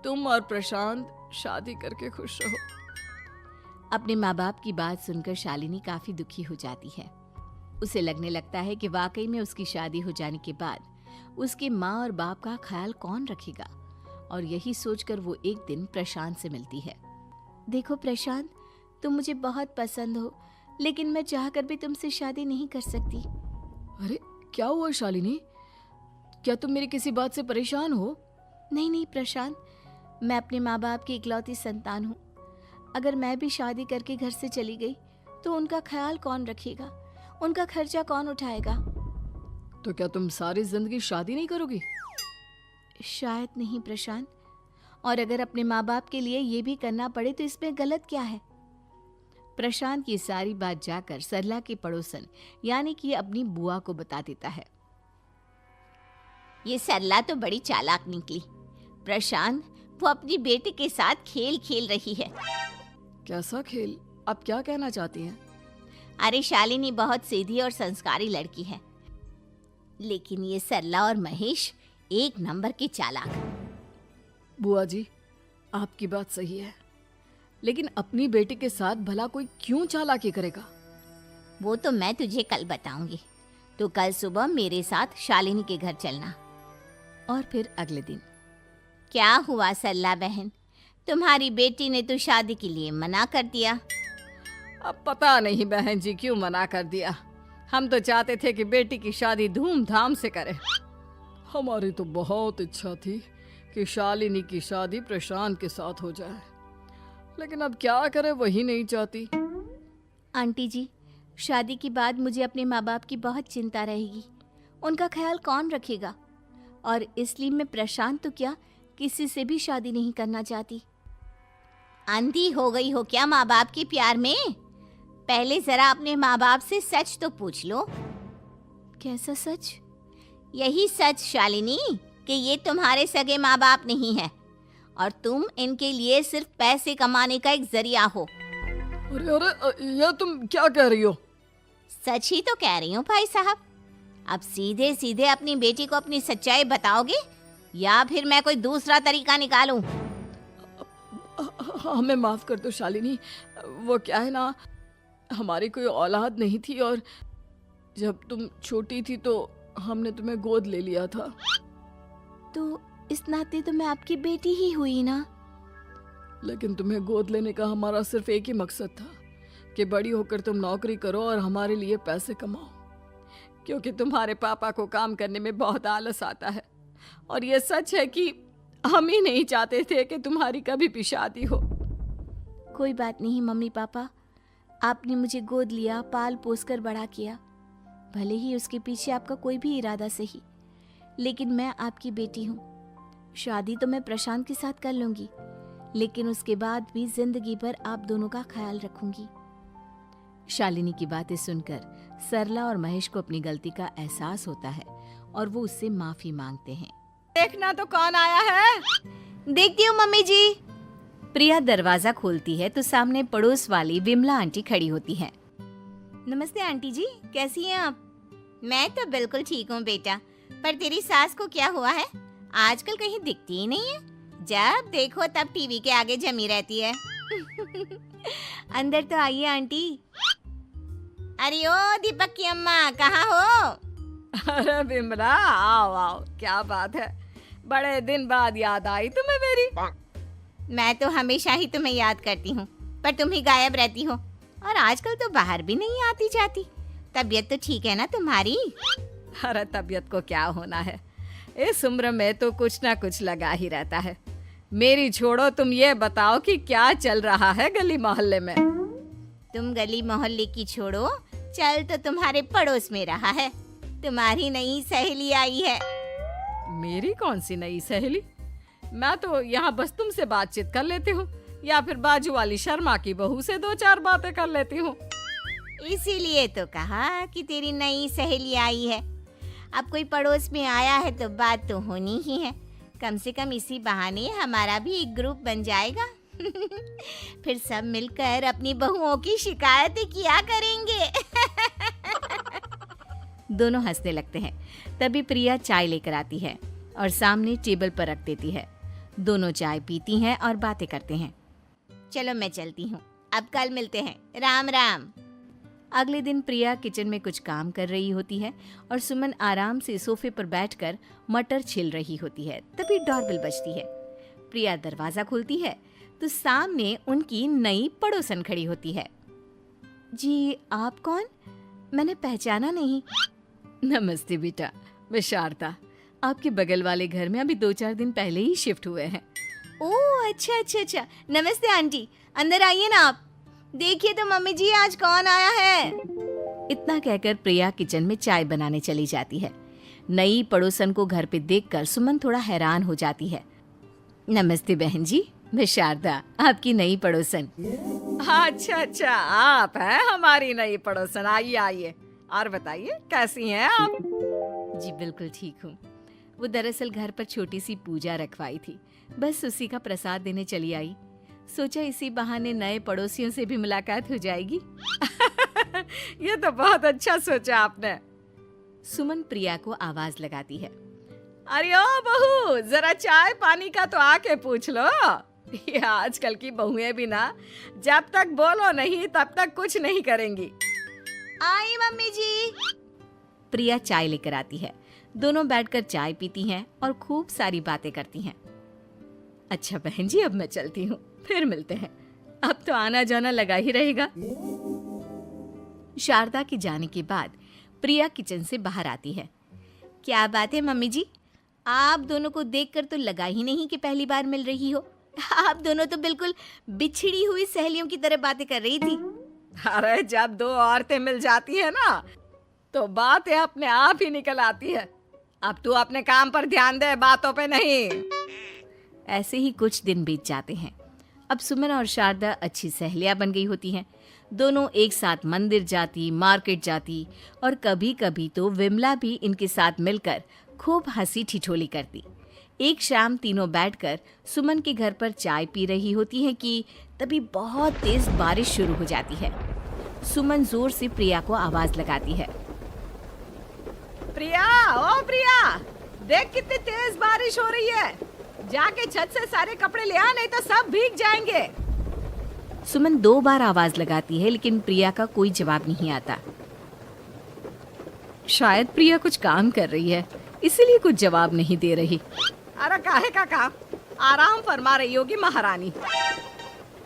तुम और प्रशांत शादी करके खुश रहो। अपने माँ बाप की बात सुनकर शालिनी काफी दुखी हो जाती है। उसे लगने लगता है कि वाकई में उसकी शादी हो जाने के बाद उसके माँ और बाप का ख्याल कौन रखेगा। और यही सोचकर वो एक दिन प्रशांत से मिलती है। देखो प्रशांत, तुम मुझे बहुत पसंद हो, लेकिन मैं चाहकर भी तुमसे शादी नहीं कर सकती। अरे क्या हुआ शालिनी, क्या तुम मेरी किसी बात से परेशान हो? नहीं नहीं प्रशांत, मैं अपने माँ बाप की इकलौती संतान हूँ। अगर मैं भी शादी करके घर से चली गई तो उनका ख्याल कौन रखेगा, उनका खर्चा कौन उठाएगा। तो क्या तुम सारी जिंदगी शादी नहीं करोगी? शायद नहीं प्रशांत, और अगर अपने माँ बाप के लिए ये भी करना पड़े तो इसमें गलत क्या है। प्रशांत ये सारी बात जाकर सरला के पड़ोसन यानी कि अपनी बुआ को बता देता है। ये सरला तो बड़ी चालाक निकली। प्रशांत, वो अपनी बेटी के साथ खेल खेल रही है। कैसा खेल? आप क्या कहना चाहती हैं? अरे शालिनी बहुत सीधी और संस्कारी लड़की है, लेकिन ये सरला और महेश एक नंबर के चालाक। बुआ जी, आपकी बात सही है, लेकिन अपनी बेटी के साथ भला कोई क्यों चालाकी करेगा? वो तो मैं तुझे कल बताऊंगी। तो कल सुबह मेरे साथ शालिनी के घर चलना। और फिर अगले दिन, क्या हुआ सरला बहन, तुम्हारी बेटी ने तो शादी के लिए मना कर दिया। अब पता नहीं बहन जी क्यों मना कर दिया। हम तो चाहते थे कि बेटी की शादी धूमधाम से करें। हमारी तो बहुत इच्छा थी कि शालिनी की शादी प्रशांत के साथ हो जाए, लेकिन अब क्या करें, वही नहीं चाहती। आंटी जी, शादी के बाद मुझे अपने माँ बाप की बहुत चिंता रहेगी। उनका ख्याल कौन रखेगा, और इसलिए मैं प्रशांत तो क्या किसी से भी शादी नहीं करना चाहती। अंधी हो गई हो क्या माँ बाप के प्यार में? पहले जरा अपने माँ बाप से सच तो पूछ लो। कैसा सच? यही सच शालिनी कि ये तुम्हारे सगे माँ बाप नहीं है और तुम इनके लिए सिर्फ पैसे कमाने का एक जरिया हो। अरे अरे, ये तुम क्या कह रही हो? सच ही तो कह रही हूँ भाई साहब। अब सीधे सीधे अपनी बेटी को अपनी सच्चाई बताओगे या फिर मैं कोई दूसरा तरीका निकालूं? हमें माफ कर दो शालिनी, वो क्या है ना, हमारी कोई औलाद नहीं थी और जब तुम छोटी थी तो हमने तुम्हें गोद ले लिया था। तो इस नाते तो मैं आपकी बेटी ही हुई ना। लेकिन तुम्हें गोद लेने का हमारा सिर्फ एक ही मकसद था कि बड़ी होकर तुम नौकरी करो और हमारे लिए पैसे कमाओ, क्योंकि तुम्हारे पापा को काम करने में बहुत आलस आता है। और ये सच है कि हम ही नहीं चाहते थे कि तुम्हारी कभी भी शादी हो। कोई बात नहीं मम्मी पापा, आपने मुझे गोद लिया, पाल पोस कर बड़ा किया। भले ही उसके पीछे आपका कोई भी इरादा सही, लेकिन मैं आपकी बेटी हूँ। शादी तो मैं प्रशांत के साथ कर लूंगी, लेकिन उसके बाद भी जिंदगी भर आप दोनों का ख्याल रखूंगी। शालिनी की बातें सुनकर सरला और महेश को अपनी गलती का एहसास होता है और वो उससे माफी मांगते हैं। देखना तो कौन आया है। देखती हूँ मम्मी जी। प्रिया दरवाजा खोलती है तो सामने पड़ोस वाली विमला आंटी खड़ी होती है। नमस्ते आंटी जी, कैसी हैं आप? मैं तो बिल्कुल ठीक हूँ बेटा, पर तेरी सास को क्या हुआ है? आजकल कहीं दिखती ही नहीं है। जब देखो तब टीवी के आगे जमी रहती है। अंदर तो आइए आंटी। अरे ओ दीपक की अम्मा, कहाँ हो? अरे विमला, आओ आओ, क्या बात है, बड़े दिन बाद याद आई तुम्हें मेरी। मैं तो हमेशा ही तुम्हें याद करती हूँ, पर तुम ही गायब रहती हो और आजकल तो बाहर भी नहीं आती जाती। तबीयत तो ठीक है ना तुम्हारी? अरे तबीयत को क्या होना है, इस उम्र में तो कुछ ना कुछ लगा ही रहता है। मेरी छोड़ो, तुम ये बताओ कि क्या चल रहा है गली मोहल्ले में। तुम गली मोहल्ले की छोड़ो, चल तो तुम्हारे पड़ोस में रहा है। तुम्हारी नई सहेली आई है। मेरी कौन सी नई सहेली? मैं तो यहाँ बस तुमसे बातचीत कर लेती हूँ या फिर बाजू वाली शर्मा की बहू से 2-4 बातें कर लेती हूँ। इसीलिए तो कहा कि तेरी नई सहेली आई है। अब कोई पड़ोस में आया है तो बात तो होनी ही है। कम से कम इसी बहाने हमारा भी एक ग्रुप बन जाएगा। फिर सब मिलकर अपनी बहुओं की शिकायतें किया करेंगे। दोनों हंसने लगते हैं। तभी प्रिया चाय लेकर आती है और सामने टेबल पर रख देती है। दोनों चाय पीती हैं और बातें करते हैं। चलो मैं चलती हूँ, अब कल मिलते हैं। राम राम। अगले दिन प्रिया किचन में कुछ काम कर रही होती है और सुमन आराम से सोफे पर बैठकर मटर छिल रही होती है। तभी डोरबेल बजती है। प्रिया दरवाजा खोलती है तो सामने उनकी नई पड़ोसन खड़ी होती है। जी, आप कौन? मैंने पहचाना नहीं। नमस्ते बेटा, मैं शारदा, आपके बगल वाले घर में अभी 2-4 दिन पहले ही शिफ्ट हुए हैं। ओह अच्छा अच्छा अच्छा, नमस्ते आंटी, अंदर आइए ना आप। देखिए तो मम्मी जी, आज कौन आया है। इतना कहकर प्रिया किचन में चाय बनाने चली जाती है। नई पड़ोसन को घर पे देखकर सुमन थोड़ा हैरान हो जाती है। नमस्ते बहन जी, मैं शारदा, आपकी नई पड़ोसन। अच्छा अच्छा, आप हैं हमारी नई पड़ोसन। आइए आइए, और बताइए कैसी हैं आप? जी बिल्कुल ठीक हूँ। वो दरअसल घर पर छोटी सी पूजा रखवाई थी, बस उसी का प्रसाद देने चली आई। सोचा इसी बहाने नए पड़ोसियों से भी मुलाकात हो जाएगी। ये तो बहुत अच्छा सोचा आपने। सुमन प्रिया को आवाज लगाती है। अरे ओ बहू, जरा चाय पानी का तो आके पूछ लो। ये आजकल की बहुएं भी ना, जब तक बोलो नहीं तब तक कुछ नहीं करेंगी। आई मम्मी जी। प्रिया चाय लेकर आती है। दोनों बैठकर चाय पीती हैं और खूब सारी बातें करती हैं। अच्छा बहन जी, अब मैं चलती हूँ, फिर मिलते हैं। अब तो आना जाना लगा ही रहेगा। शारदा के जाने के बाद प्रिया किचन से बाहर आती है। क्या बात है मम्मी जी, आप दोनों को देखकर तो लगा ही नहीं कि पहली बार मिल रही हो। आप दोनों तो बिल्कुल बिछड़ी हुई सहेलियों की तरह बातें कर रही थी। अरे जब 2 औरतें मिल जाती है ना, तो बातें अपने आप ही निकल आती है। अब तू अपने काम पर ध्यान दे, बातों पे नहीं। ऐसे ही कुछ दिन बीत जाते हैं। अब सुमन और शारदा अच्छी सहेलियां बन गई होती हैं। दोनों एक साथ मंदिर जाती, मार्केट जाती और कभी कभी तो विमला भी इनके साथ मिलकर खूब हंसी ठिठोली करती। एक शाम तीनों बैठकर सुमन के घर पर चाय पी रही होती हैं कि तभी बहुत तेज बारिश शुरू हो जाती है। सुमन जोर से प्रिया को आवाज लगाती है। प्रिया, ओ प्रिया, देख कितनी तेज बारिश हो रही है। जाके छत से सारे कपड़े ले आ, नहीं तो सब भीग जाएंगे। सुमन 2 बार आवाज लगाती है लेकिन प्रिया का कोई जवाब नहीं आता। शायद प्रिया कुछ काम कर रही है, इसीलिए कुछ जवाब नहीं दे रही। अरे काहे का काम, आराम फरमा रही होगी महारानी।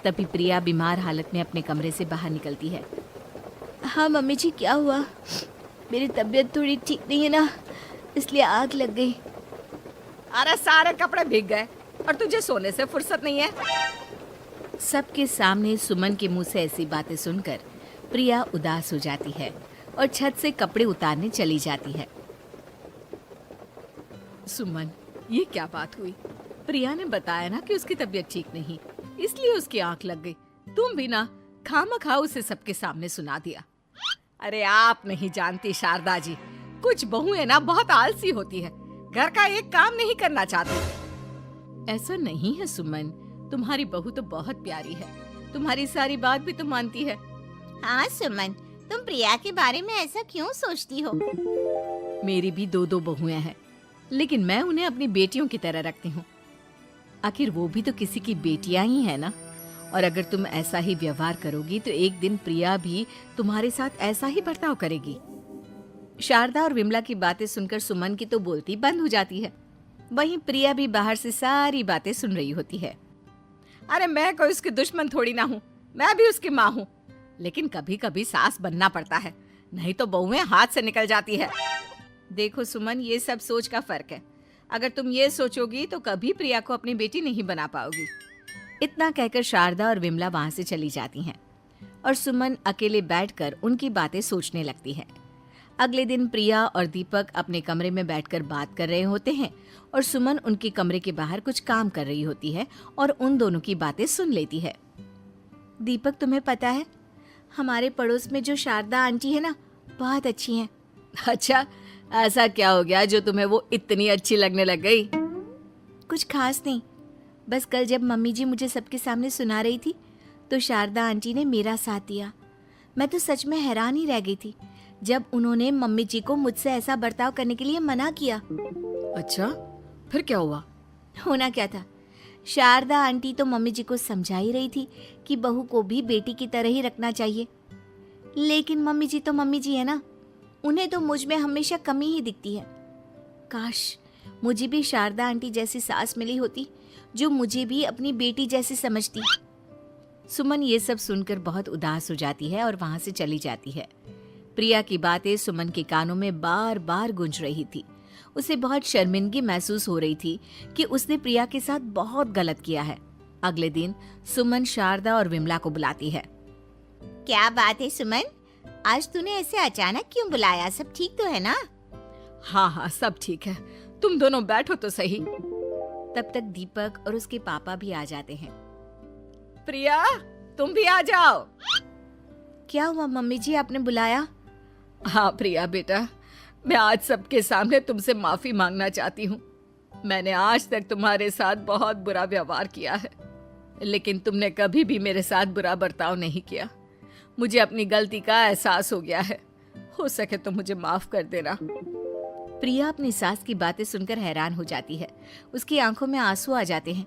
तभी प्रिया बीमार हालत में अपने कमरे से बाहर निकलती है। हाँ मम्मी जी, क्या हुआ? मेरी तबीयत थोड़ी ठीक नहीं है ना, इसलिए आग लग गई। अरे सारे कपड़े भीग गए और तुझे सोने से फुर्सत नहीं है। सबके सामने सुमन के मुंह से ऐसी बातें सुनकर प्रिया उदास हो जाती है और छत से कपड़े उतारने चली जाती है। सुमन, ये क्या बात हुई? प्रिया ने बताया ना कि उसकी तबीयत ठीक नहीं, इसलिए उसकी आंख लग गई। तुम भी ना खामखा उसे सबके सामने सुना दिया। अरे आप नहीं जानती शारदा जी, कुछ बहुएं ना बहुत आलसी होती है, घर का एक काम नहीं करना चाहती। ऐसा नहीं है सुमन, तुम्हारी बहू तो बहुत प्यारी है, तुम्हारी सारी बात भी तो मानती है। हाँ सुमन, तुम प्रिया के बारे में ऐसा क्यों सोचती हो? मेरी भी दो बहुएं हैं, लेकिन मैं उन्हें अपनी बेटियों की तरह रखती हूँ। आखिर वो भी तो किसी की बेटियां ही है ना। और अगर तुम ऐसा ही व्यवहार करोगी तो एक दिन प्रिया भी तुम्हारे साथ ऐसा ही बर्ताव करेगी। शारदा और विमला की बातें सुनकर सुमन की तो बोलती बंद हो जाती है। वहीं प्रिया भी बाहर से सारी बातें सुन रही होती है। अरे मैं कोई उसकी दुश्मन थोड़ी ना हूँ, मैं भी उसकी माँ हूँ, लेकिन कभी कभी सास बनना पड़ता है, नहीं तो बहुएं हाथ से निकल जाती है। देखो सुमन, ये सब सोच का फर्क है। अगर तुम ये सोचोगी तो कभी प्रिया को अपनी बेटी नहीं बना पाओगी। इतना कहकर शारदा और विमला वहां से चली जाती हैं और सुमन अकेले बैठकर उनकी बातें सोचने लगती है। अगले दिन प्रिया और दीपक अपने कमरे में बैठकर बात कर रहे होते हैं और सुमन उनके कमरे के बाहर कुछ काम कर रही होती है और उन दोनों की बातें सुन लेती है। दीपक, तुम्हें पता है हमारे पड़ोस में जो शारदा आंटी है ना, बहुत अच्छी हैं। अच्छा, ऐसा क्या हो गया जो तुम्हें वो इतनी अच्छी लगने लग गई? कुछ खास नहीं, बस कल जब मम्मी जी मुझे सबके सामने सुना रही थी तो शारदा आंटी ने मेरा साथ दिया। मैं तो सच में हैरान ही रह गई थी जब उन्होंने मम्मी जी को मुझसे ऐसा बर्ताव करने के लिए मना किया। अच्छा, फिर क्या हुआ? होना क्या था, शारदा आंटी तो मम्मी जी को समझा ही रही थी कि बहू को भी बेटी की तरह ही रखना चाहिए, लेकिन मम्मी जी तो मम्मी जी है ना, उन्हें तो मुझ में हमेशा कमी ही दिखती है। काश मुझे भी शारदा आंटी जैसी सास मिली होती जो मुझे भी अपनी बेटी जैसी समझती। सुमन ये सब सुनकर बहुत उदास हो जाती है और वहां से चली जाती है। प्रिया की बातें सुमन के कानों में बार बार गूंज रही थी। उसे बहुत शर्मिंदगी महसूस हो रही थी कि उसने प्रिया के साथ बहुत गलत किया है। अगले दिन सुमन शारदा और विमला को बुलाती है। क्या बात है सुमन, आज तूने ऐसे अचानक क्यों बुलाया? सब ठीक तो है ना? हाँ हाँ, सब ठीक है, तुम दोनों बैठो तो सही। तब तक दीपक और उसके पापा भी आ जाते हैं। प्रिया, तुम भी आ जाओ। क्या हुआ मम्मी जी, आपने बुलाया? हाँ प्रिया बेटा, मैं आज सबके सामने तुमसे माफी मांगना चाहती हूँ। मैंने आज तक तुम्हारे साथ बहुत बुरा व्यवहार किया है, लेकिन तुमने कभी भी मेरे साथ बुरा बर्ताव नहीं किया। मुझे अपनी गलती का एहसास हो गया है, हो सके तो मुझे माफ कर देना। प्रिया अपनी सास की बातें सुनकर हैरान हो जाती है। उसकी आंखों में आंसू आ जाते हैं।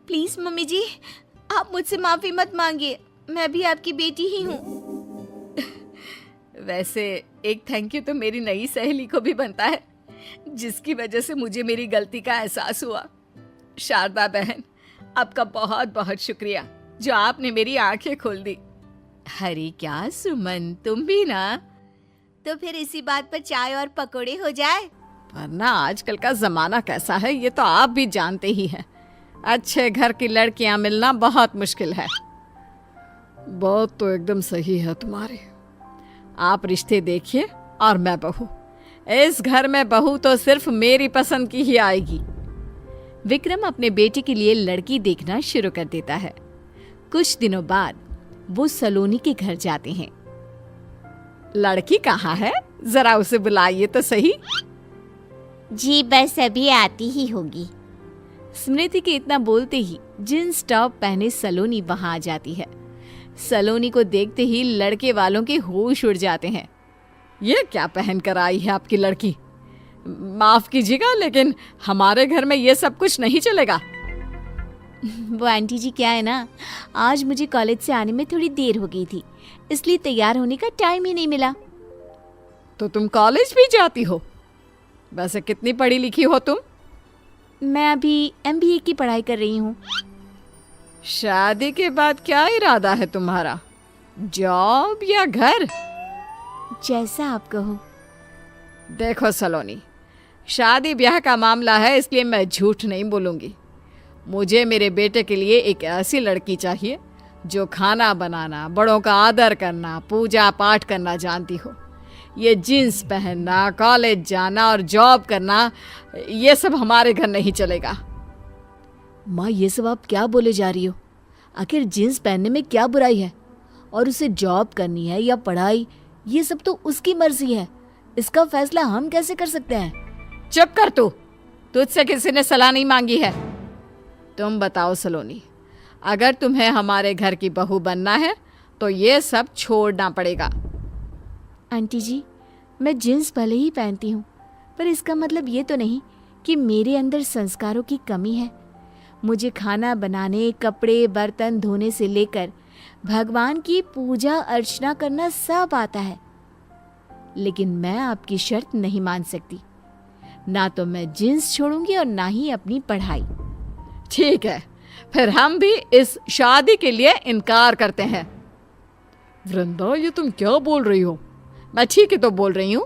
प्लीज मम्मी जी, आप मुझसे माफी मत मांगिए, मैं भी आपकी बेटी ही हूँ। वैसे एक थैंक यू तो मेरी नई सहेली को भी बनता है, जिसकी वजह से मुझे मेरी गलती का एहसास हुआ। शारदा बहन, आपका बहुत बहुत शुक्रिया जो आपने मेरी आंखें खोल दी। अरे क्या सुमन, तुम भी ना? तो फिर इसी बात पर चाय और पकोड़े हो जाए। वरना आजकल का जमाना कैसा है ये तो आप भी जानते ही हैं। अच्छे घर की लड़कियां मिलना बहुत मुश्किल है। बात तो एकदम सही है तुम्हारी। आप रिश्ते देखिए और मैं बहू। इस घर में बहू तो सिर्फ मेरी पसंद की ही आएगी। विक्रम अपने बेटे के लिए लड़की देखना शुरू कर देता है। कुछ दिनों बाद वो सलोनी के घर जाते हैं। लड़की कहाँ है, जरा उसे बुलाइए तो सही। जी बस अभी आती ही होगी। स्मृति के इतना बोलते ही जींस टॉप पहने सलोनी वहां आ जाती है। सलोनी को देखते ही लड़के वालों के होश उड़ जाते हैं। ये क्या पहन कर आई है आपकी लड़की? माफ कीजिएगा, लेकिन हमारे घर में ये सब कुछ नहीं चलेगा। वो आंटी जी क्या है ना, आज मुझे कॉलेज से आने में थोड़ी देर हो गई थी, इसलिए तैयार होने का टाइम ही नहीं मिला। तो तुम कॉलेज भी जाती हो? वैसे कितनी पढ़ी लिखी हो तुम? मैं अभी MBA की पढ़ाई कर रही हूँ। शादी के बाद क्या इरादा है तुम्हारा, जॉब या घर? जैसा आप कहो। देखो सलोनी, शादी ब्याह का मामला है, इसलिए मैं झूठ नहीं बोलूंगी। मुझे मेरे बेटे के लिए एक ऐसी लड़की चाहिए जो खाना बनाना, बड़ों का आदर करना, पूजा पाठ करना जानती हो। ये जीन्स पहनना, कॉलेज जाना और जॉब करना, ये सब हमारे घर नहीं चलेगा। माँ, ये सब आप क्या बोले जा रही हो? आखिर जीन्स पहनने में क्या बुराई है? और उसे जॉब करनी है या पढ़ाई, ये सब तो उसकी मर्जी है। इसका फैसला हम कैसे कर सकते हैं? चुप कर तू, तुझसे किसी ने सलाह नहीं मांगी है। तुम बताओ सलोनी, अगर तुम्हें हमारे घर की बहू बनना है तो ये सब छोड़ना पड़ेगा। आंटी जी, मैं जींस भले ही पहनती हूँ, पर इसका मतलब ये तो नहीं कि मेरे अंदर संस्कारों की कमी है। मुझे खाना बनाने, कपड़े बर्तन धोने से लेकर भगवान की पूजा अर्चना करना सब आता है। लेकिन मैं आपकी शर्त नहीं मान सकती। ना तो मैं जींस छोड़ूंगी और ना ही अपनी पढ़ाई। ठीक है, फिर हम भी इस शादी के लिए इनकार करते हैं। वृंदा, ये तुम क्या बोल रही हो? मैं ठीक ही तो बोल रही हूँ।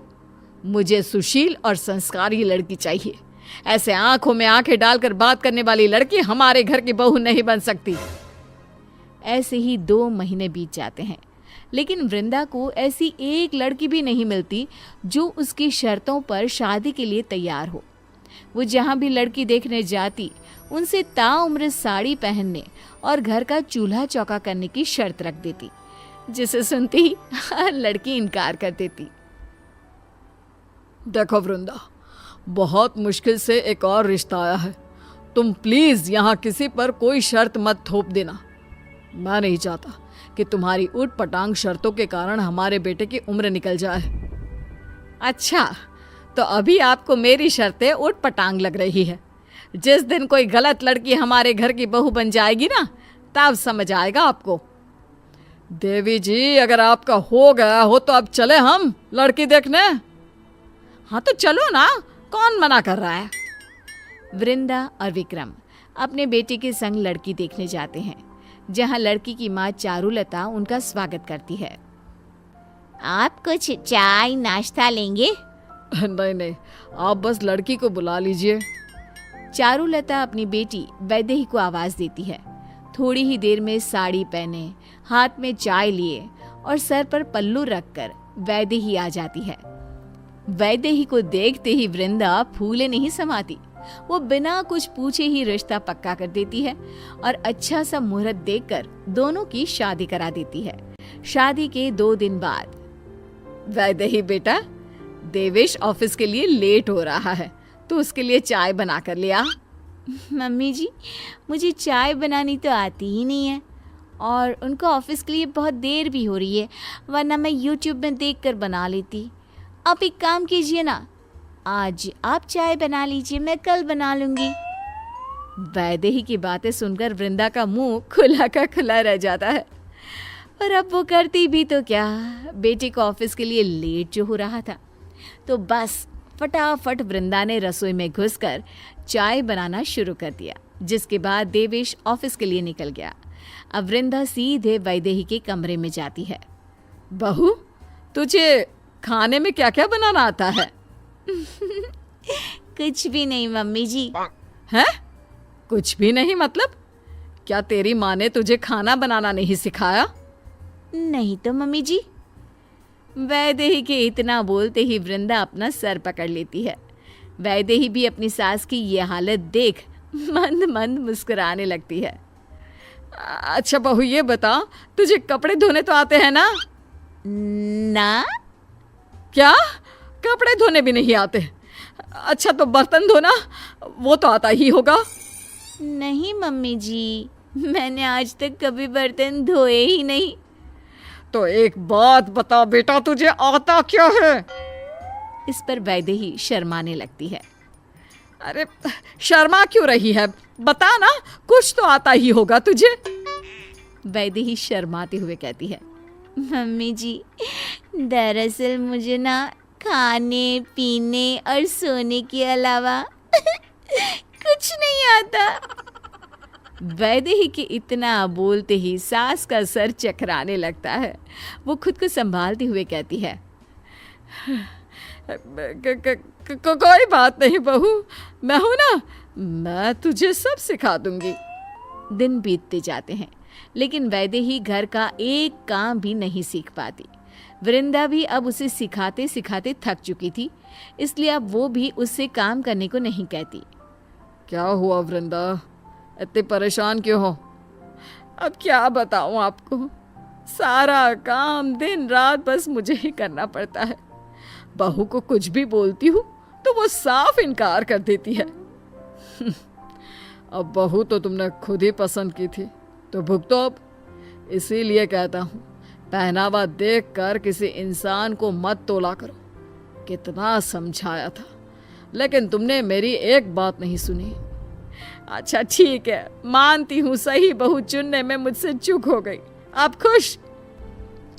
मुझे सुशील और संस्कारी लड़की चाहिए। ऐसे आंखों में आंखें डालकर बात करने वाली लड़की हमारे घर की बहू नहीं बन सकती। ऐसे ही 2 महीने बीत जाते हैं, लेकिन वृंदा को ऐसी एक लड़की भी नहीं मिलती जो उसकी शर्तों पर शादी के लिए तैयार हो। वो जहाँ भी लड़की देखने जाती, उनसे ताउम्र साड़ी पहनने और घर का चूल्हा चौका करने की शर्त रख देती, जिसे सुनते ही हर लड़की इनकार कर देती। देखो वृंदा, बहुत मुश्किल से एक और रिश्ता आया है। तुम प्लीज यहाँ किसी पर कोई शर्त मत थोप देना। मैं नहीं चाहता कि तुम्हारी ऊट पटांग शर्तों के कारण हमारे बेटे की उम्र निकल जाए। अच्छा, तो अभी आपको मेरी शर्तें ऊट पटांग लग रही है। जिस दिन कोई गलत लड़की हमारे घर की बहू बन जाएगी ना, तब समझ आएगा आपको। देवी जी, अगर आपका हो गया हो तो अब चले हम लड़की देखने। हाँ तो चलो ना, कौन मना कर रहा है। वृंदा और विक्रम अपने बेटे के संग लड़की देखने जाते हैं, जहां लड़की की माँ चारुलता उनका स्वागत करती है। आप कुछ चाय नाश्ता लेंगे? नहीं नहीं, आप बस लड़की को बुला लीजिए। चारुलता अपनी बेटी वैदेही को आवाज देती है। थोड़ी ही देर में साड़ी पहने, हाथ में चाय लिए और सर पर पल्लू रखकर वैदेही आ जाती है। वैदेही को देखते ही वृंदा फूले नहीं समाती। वो बिना कुछ पूछे ही रिश्ता पक्का कर देती है और अच्छा सा मुहूर्त देखकर दोनों की शादी करा देती है। शादी के 2 दिन बाद, वैदेही बेटा, देवेश ऑफिस के लिए लेट हो रहा है, तो उसके लिए चाय बना कर ले आ। मम्मी जी, मुझे चाय बनानी तो आती ही नहीं है और उनको ऑफिस के लिए बहुत देर भी हो रही है, वरना मैं यूट्यूब में देखकर बना लेती। आप एक काम कीजिए ना, आज आप चाय बना लीजिए, मैं कल बना लूंगी। वैदेही की बातें सुनकर वृंदा का मुंह खुला का खुला रह जाता है। और अब वो करती भी तो क्या, बेटे को ऑफिस के लिए लेट जो हो रहा था, तो बस फटाफट वृंदा ने रसोई में घुसकर चाय बनाना शुरू कर दिया, जिसके बाद देवेश ऑफिस के लिए निकल गया। अब वृंदा सीधे वैदेही के कमरे में जाती है। बहू, तुझे खाने में क्या क्या बनाना आता है? कुछ भी नहीं मम्मी जी। हैं? कुछ भी नहीं मतलब? क्या तेरी माँ ने तुझे खाना बनाना नहीं सिखाया? नहीं तो मम्मी जी। वैदेही के इतना बोलते ही वृंदा अपना सर पकड़ लेती है। वैदेही भी अपनी सास की ये हालत देख मंद मंद मुस्कुराने लगती है। अच्छा बहू, ये बता, तुझे कपड़े धोने तो आते हैं ना? ना। क्या? कपड़े धोने भी नहीं आते? अच्छा, तो बर्तन धोना वो तो आता ही होगा। नहीं मम्मी जी, मैंने आज तक कभी बर्तन धोए ही नहीं। तो एक बात बता बेटा, तुझे आता क्या है? इस पर वैदेही शर्माने लगती है। अरे शर्मा क्यों रही है? बता ना, कुछ तो आता ही होगा तुझे। वैदेही शर्माते हुए कहती है, मम्मी जी, दरअसल मुझे ना खाने पीने और सोने के अलावा कुछ नहीं आता। वैदेही के इतना बोलते ही सास का सर चकराने लगता है। वो खुद को संभालते हुए कहती है, कोई बात नहीं बहू, मैं हूं ना, मैं तुझे सब सिखा दूंगी। दिन बीतते जाते हैं, लेकिन वैदेही घर का एक काम भी नहीं सीख पाती। वृंदा भी अब उसे सिखाते सिखाते थक चुकी थी, इसलिए अब वो भी उससे काम करने को नहीं कहती। क्या हुआ वृंदा, इतने परेशान क्यों हो? अब क्या बताऊं आपको, सारा काम दिन रात बस मुझे ही करना पड़ता है। बहू को कुछ भी बोलती हूँ तो वो साफ इनकार कर देती है। अब बहू तो तुमने खुद ही पसंद की थी तो भुगतो अब। इसीलिए कहता हूँ, पहनावा देख कर किसी इंसान को मत तोला करो। कितना समझाया था, लेकिन तुमने मेरी एक बात नहीं सुनी। अच्छा ठीक है, मानती हूँ सही बहू चुनने में मुझसे चूक हो गई। आप खुश?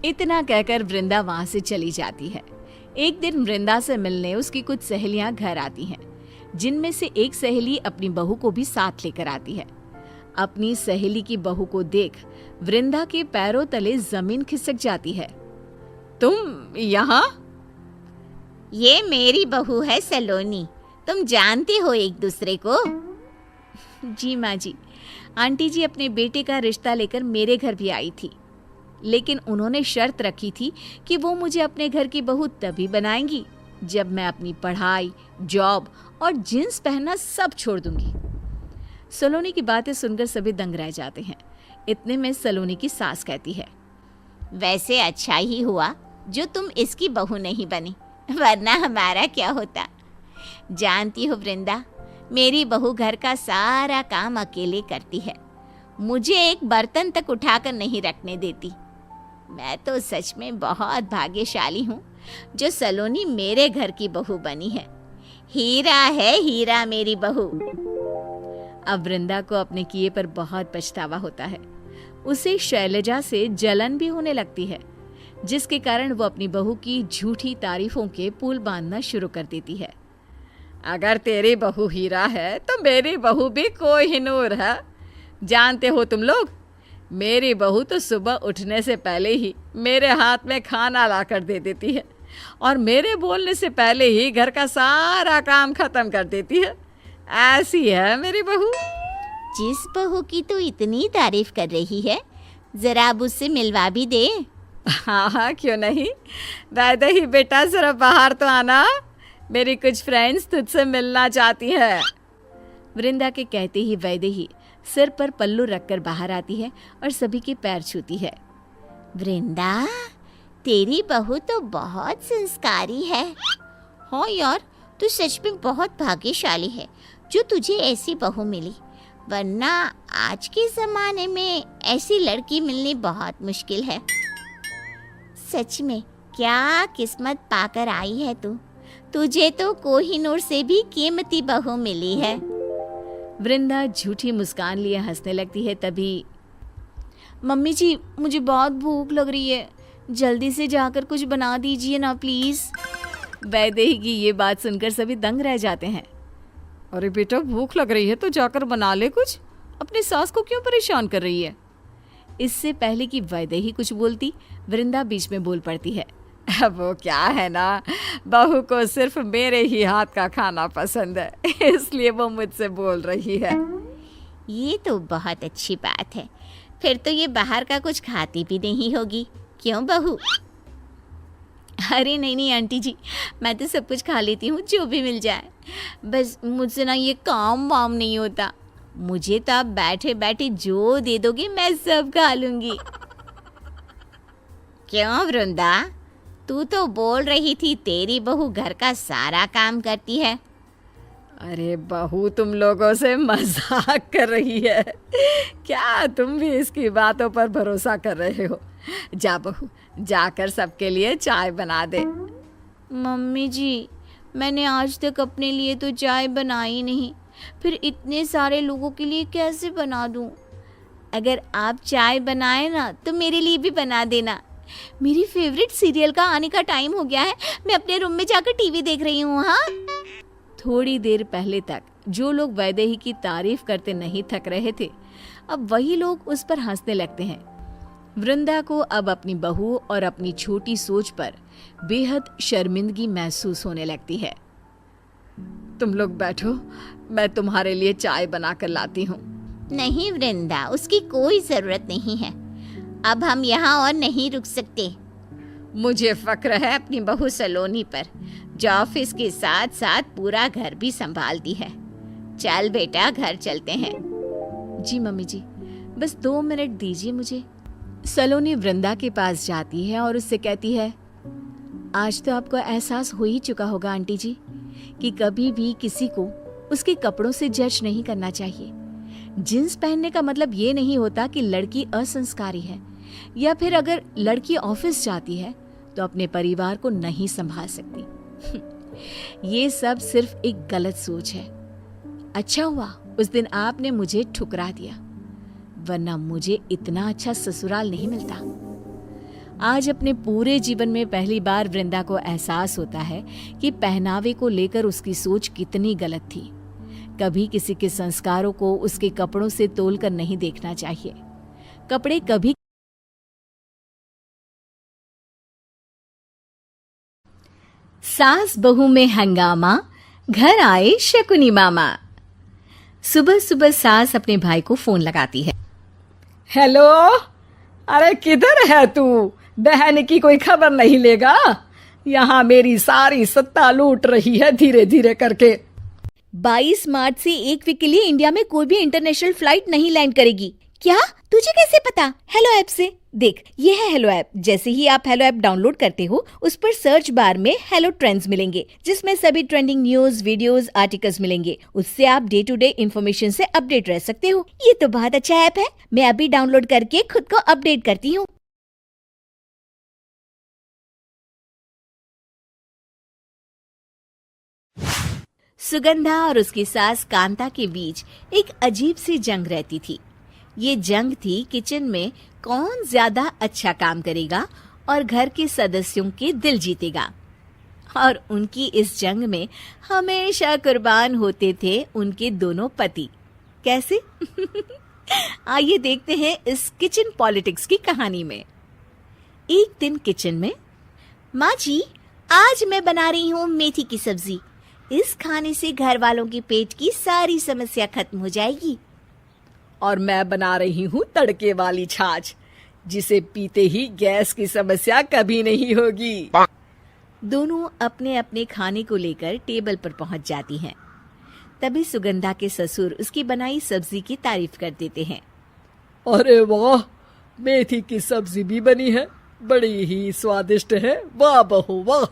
इतना कहकर वृंदा वहां से चली जाती है। एक दिन वृंदा से मिलने उसकी कुछ सहेलियां घर आती हैं, जिनमें से एक सहेली अपनी बहू को भी साथ लेकर आती है। अपनी सहेली की बहू को देख वृंदा के पैरों तले जमीन खिसक जाती है। तुम यहाँ? ये मेरी बहू है सलोनी, तुम जानती हो एक दूसरे को? जी माँ जी, आंटी जी अपने बेटे का रिश्ता लेकर मेरे घर भी आई थी, लेकिन उन्होंने शर्त रखी थी कि वो मुझे अपने घर की बहू तभी बनाएंगी जब मैं अपनी पढ़ाई, जॉब और जींस पहनना सब छोड़ दूंगी। सलोनी की बातें सुनकर सभी दंग रह जाते हैं। इतने में सलोनी की सास कहती है, वैसे अच्छा ही हुआ जो तुम इसकी बहू नहीं बनी, वरना हमारा क्या होता। जानती हो वृंदा, मेरी बहू घर का सारा काम अकेले करती है, मुझे एक बर्तन तक उठाकर नहीं रखने देती। मैं तो सच में बहुत भाग्यशाली हूँ जो सलोनी मेरे घर की बहू बनी है। हीरा है हीरा मेरी बहू। अब वृंदा को अपने किए पर बहुत पछतावा होता है। उसे शैलजा से जलन भी होने लगती है, जिसके कारण वो अपनी बहू की झूठी तारीफों के पुल बांधना शुरू कर देती है। अगर तेरी बहू हीरा है तो मेरी बहू भी कोहिनूर है। जानते हो तुम लोग, मेरी बहू तो सुबह उठने से पहले ही मेरे हाथ में खाना ला कर दे देती है और मेरे बोलने से पहले ही घर का सारा काम खत्म कर देती है। ऐसी है मेरी बहू। जिस बहू की तो इतनी तारीफ कर रही है, जरा अब उससे मिलवा भी दे। हाँ हाँ, क्यों नहीं। वैदे ही बेटा, जरा बाहर तो आना, मेरी कुछ फ्रेंड्स तुझसे मिलना चाहती है। वृंदा के कहते ही वैदेही सिर पर पल्लू रखकर बाहर आती है और सभी के पैर छूती है। वृंदा, तेरी बहू तो बहुत संस्कारी है। हाँ यार, तू सच में बहुत भाग्यशाली है जो तुझे ऐसी बहू मिली, वरना आज के ज़माने में ऐसी लड़की मिलनी बहुत मुश्किल है। सच में क्या किस्मत पाकर आई है तू। तुझे तो कोहिनूर से भी कीमती बहू मिली है। वृंदा झूठी मुस्कान लिए हंसने लगती है। तभी, मम्मी जी मुझे बहुत भूख लग रही है, जल्दी से जाकर कुछ बना दीजिए ना प्लीज़। वैदेही की ये बात सुनकर सभी दंग रह जाते हैं। अरे बेटा, भूख लग रही है तो जाकर बना ले कुछ, अपनी सास को क्यों परेशान कर रही है। इससे पहले कि वैदेही कुछ बोलती, वृंदा बीच में बोल पड़ती है। वो क्या है ना, बहू को सिर्फ मेरे ही हाथ का खाना पसंद है, इसलिए वो मुझसे बोल रही है। ये तो बहुत अच्छी बात है, फिर तो ये बाहर का कुछ खाती भी नहीं होगी, क्यों बहू? अरे नहीं नहीं आंटी जी, मैं तो सब कुछ खा लेती हूँ जो भी मिल जाए, बस मुझसे ना ये काम वाम नहीं होता। मुझे तो आप बैठे बैठे जो दे दोगे मैं सब खा लूँगी। क्यों वृंदा, तू तो बोल रही थी तेरी बहू घर का सारा काम करती है। अरे बहू, तुम लोगों से मजाक कर रही है क्या? तुम भी इसकी बातों पर भरोसा कर रहे हो? जा बहू, जाकर सबके लिए चाय बना दे। मम्मी जी, मैंने आज तक अपने लिए तो चाय बनाई नहीं, फिर इतने सारे लोगों के लिए कैसे बना दूँ? अगर आप चाय बनाए ना तो मेरे लिए भी बना देना। मेरी फेवरेट सीरियल का आने का टाइम हो गया है, मैं अपने रूम में जाकर टीवी देख रही हूँ। हाँ, थोड़ी देर पहले तक जो लोग वैदेही की तारीफ करते नहीं थक रहे थे, अब वही लोग उस पर हंसने लगते हैं। वृंदा को अब अपनी बहू और अपनी छोटी सोच पर बेहद शर्मिंदगी महसूस होने लगती है। तुम लोग बैठो, मैं तुम्हारे लिए चाय बना कर लाती हूँ। नहीं वृंदा, उसकी कोई ज़रूरत नहीं है, अब हम यहाँ और नहीं रुक सकते। मुझे फक्र है अपनी बहू सलोनी पर, जो ऑफिस के साथ साथ पूरा घर भी संभालती है। चल बेटा, घर चलते हैं। जी मम्मी जी, बस 2 मिनट दीजिए मुझे। सलोनी वृंदा के पास जाती है और उससे कहती है, आज तो आपको एहसास हो ही चुका होगा आंटी जी कि कभी भी किसी को उसके कपड़ों से जज नहीं करना चाहिए। जींस पहनने का मतलब ये नहीं होता कि लड़की असंस्कारी है, या फिर अगर लड़की ऑफिस जाती है तो अपने परिवार को नहीं संभाल सकती। ये सब सिर्फ एक गलत सोच है। अच्छा हुआ उस दिन आपने मुझे ठुकरा दिया, वरना मुझे इतना अच्छा ससुराल नहीं मिलता। आज अपने पूरे जीवन में पहली बार वृंदा को एहसास होता है कि पहनावे को लेकर उसकी सोच कितनी गलत थी। कभी किसी के संस्कारों को उसके कपड़ों से तोलकर नहीं देखना चाहिए। कपड़े कभी सास बहू में हंगामा, घर आए शकुनी मामा। सुबह सुबह सास अपने भाई को फोन लगाती है। हेलो, अरे किधर है तू? बहन की कोई खबर नहीं लेगा? यहाँ मेरी सारी सत्ता लूट रही है धीरे धीरे करके। 22 मार्च से 1 वीक के लिए इंडिया में कोई भी इंटरनेशनल फ्लाइट नहीं लैंड करेगी। क्या? तुझे कैसे पता? हेलो ऐप से देख, ये है हेलो ऐप। जैसे ही आप हेलो ऐप डाउनलोड करते हो, उस पर सर्च बार में हेलो ट्रेंड्स मिलेंगे, जिसमें सभी ट्रेंडिंग न्यूज, वीडियोस, आर्टिकल्स मिलेंगे। उससे आप डे टू डे इन्फॉर्मेशन से अपडेट रह सकते हो। ये तो बहुत अच्छा ऐप है। मैं अभी डाउनलोड करके खुद को अपडेट करती हूँ। सुगंधा और उसकी सास कांता के बीच एक अजीब सी जंग रहती थी। ये जंग थी किचन में कौन ज्यादा अच्छा काम करेगा और घर के सदस्यों के दिल जीतेगा। और उनकी इस जंग में हमेशा कुर्बान होते थे उनके दोनों पति। कैसे? आइए देखते हैं इस किचन पॉलिटिक्स की कहानी में। एक दिन किचन में, माँ जी आज मैं बना रही हूँ मेथी की सब्जी। इस खाने से घर वालों के पेट की सारी समस्या खत्म हो जाएगी। और मैं बना रही हूँ तड़के वाली छाछ, जिसे पीते ही गैस की समस्या कभी नहीं होगी। दोनों अपने अपने खाने को लेकर टेबल पर पहुंच जाती हैं। तभी सुगंधा के ससुर उसकी बनाई सब्जी की तारीफ कर देते हैं। अरे वाह, मेथी की सब्जी भी बनी है, बड़ी ही स्वादिष्ट है। वाह बहू वाह।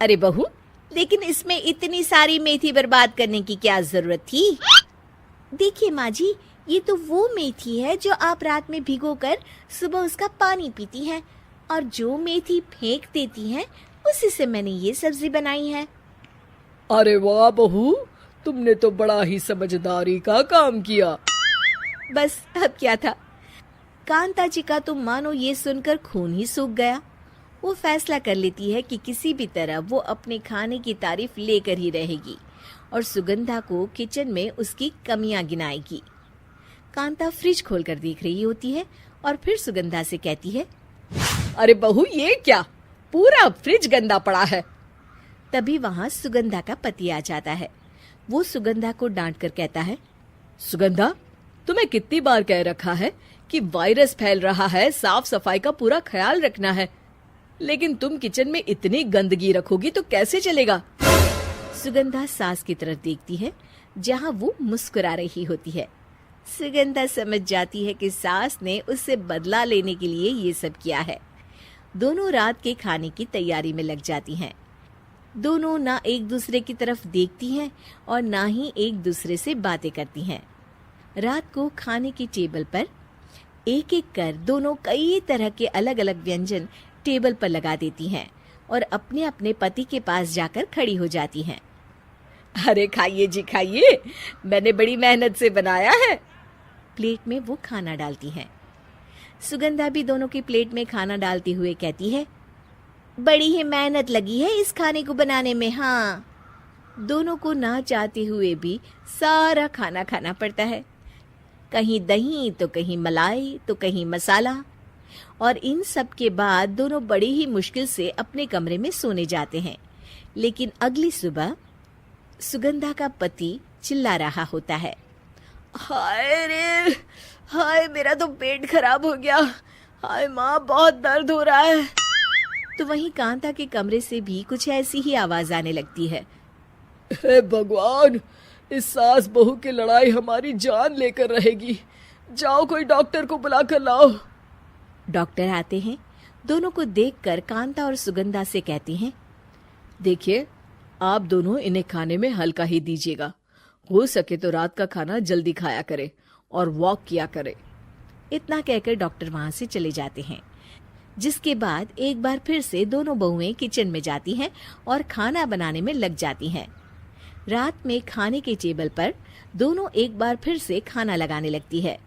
अरे बहू, लेकिन इसमें इतनी सारी मेथी बर्बाद करने की क्या जरूरत थी? देखिए माँ जी, ये तो वो मेथी है जो आप रात में भिगोकर सुबह उसका पानी पीती हैं, और जो मेथी फेंक देती हैं उसी से मैंने ये सब्जी बनाई है। अरे वाह बहू, तुमने तो बड़ा ही समझदारी का काम किया। बस अब क्या था। कांता जी का तो मानो ये सुनकर खून ही सूख गया। वो फैसला कर लेती है कि किसी भी तरह वो अपने खाने की तारीफ लेकर ही रहेगी और सुगंधा को किचन में उसकी कमियां गिनाएगी। कांता फ्रिज खोलकर देख रही होती है और फिर सुगंधा से कहती है, अरे बहू ये क्या, पूरा फ्रिज गंदा पड़ा है। तभी वहां सुगंधा का पति आ जाता है। वो सुगंधा को डांट कर कहता है, सुगंधा, तुम्हें कितनी बार कह रखा है कि वायरस फैल रहा है, साफ सफाई का पूरा ख्याल रखना है, लेकिन तुम किचन में इतनी गंदगी रखोगी तो कैसे चलेगा। सुगंधा सास की तरफ देखती है जहां वो मुस्कुरा रही होती है। सुगंधा समझ जाती है कि सास ने उससे बदला लेने के लिए ये सब किया है। दोनों रात के खाने की तैयारी में लग जाती हैं। दोनों ना एक दूसरे की तरफ देखती हैं और ना ही एक दूसरे से बातें करती हैं। रात को खाने की टेबल पर एक एक कर दोनों कई तरह के अलग अलग व्यंजन टेबल पर लगा देती हैं और अपने अपने पति के पास जाकर खड़ी हो जाती हैं। अरे खाइए जी खाइए, मैंने बड़ी मेहनत से बनाया है। प्लेट में वो खाना डालती हैं। सुगंधा भी दोनों की प्लेट में खाना डालते हुए कहती है, बड़ी ही मेहनत लगी है इस खाने को बनाने में। हाँ, दोनों को ना चाहते हुए भी सारा खाना खाना पड़ता है। कहीं दही तो कहीं मलाई तो कहीं मसाला। और इन सब के बाद दोनों बड़ी ही मुश्किल से अपने कमरे में सोने जाते हैं। लेकिन अगली सुबह सुगंधा का पति चिल्ला रहा होता है, हाय रे, हाय मेरा तो पेट खराब हो गया, हाय माँ बहुत दर्द हो रहा है। तो वहीं कांता के कमरे से भी कुछ ऐसी ही आवाज आने लगती है। हे भगवान, इस सास बहू की लड़ाई हमारी जान लेकर रहेगी। जाओ कोई डॉक्टर को बुला कर लाओ। डॉक्टर आते हैं। दोनों को देखकर कांता और सुगंधा से कहती हैं, देखिए, आप दोनों इन्हें खाने में हल्का ही दीजिएगा। हो सके तो रात का खाना जल्दी खाया करे और वॉक किया करे। इतना कहकर डॉक्टर वहां से चले जाते हैं। जिसके बाद एक बार फिर से दोनों बहुएं किचन में जाती हैं और खाना बनाने में लग जाती हैं। रात में खाने के टेबल पर दोनों एक बार फिर से खाना लगाने लगती है।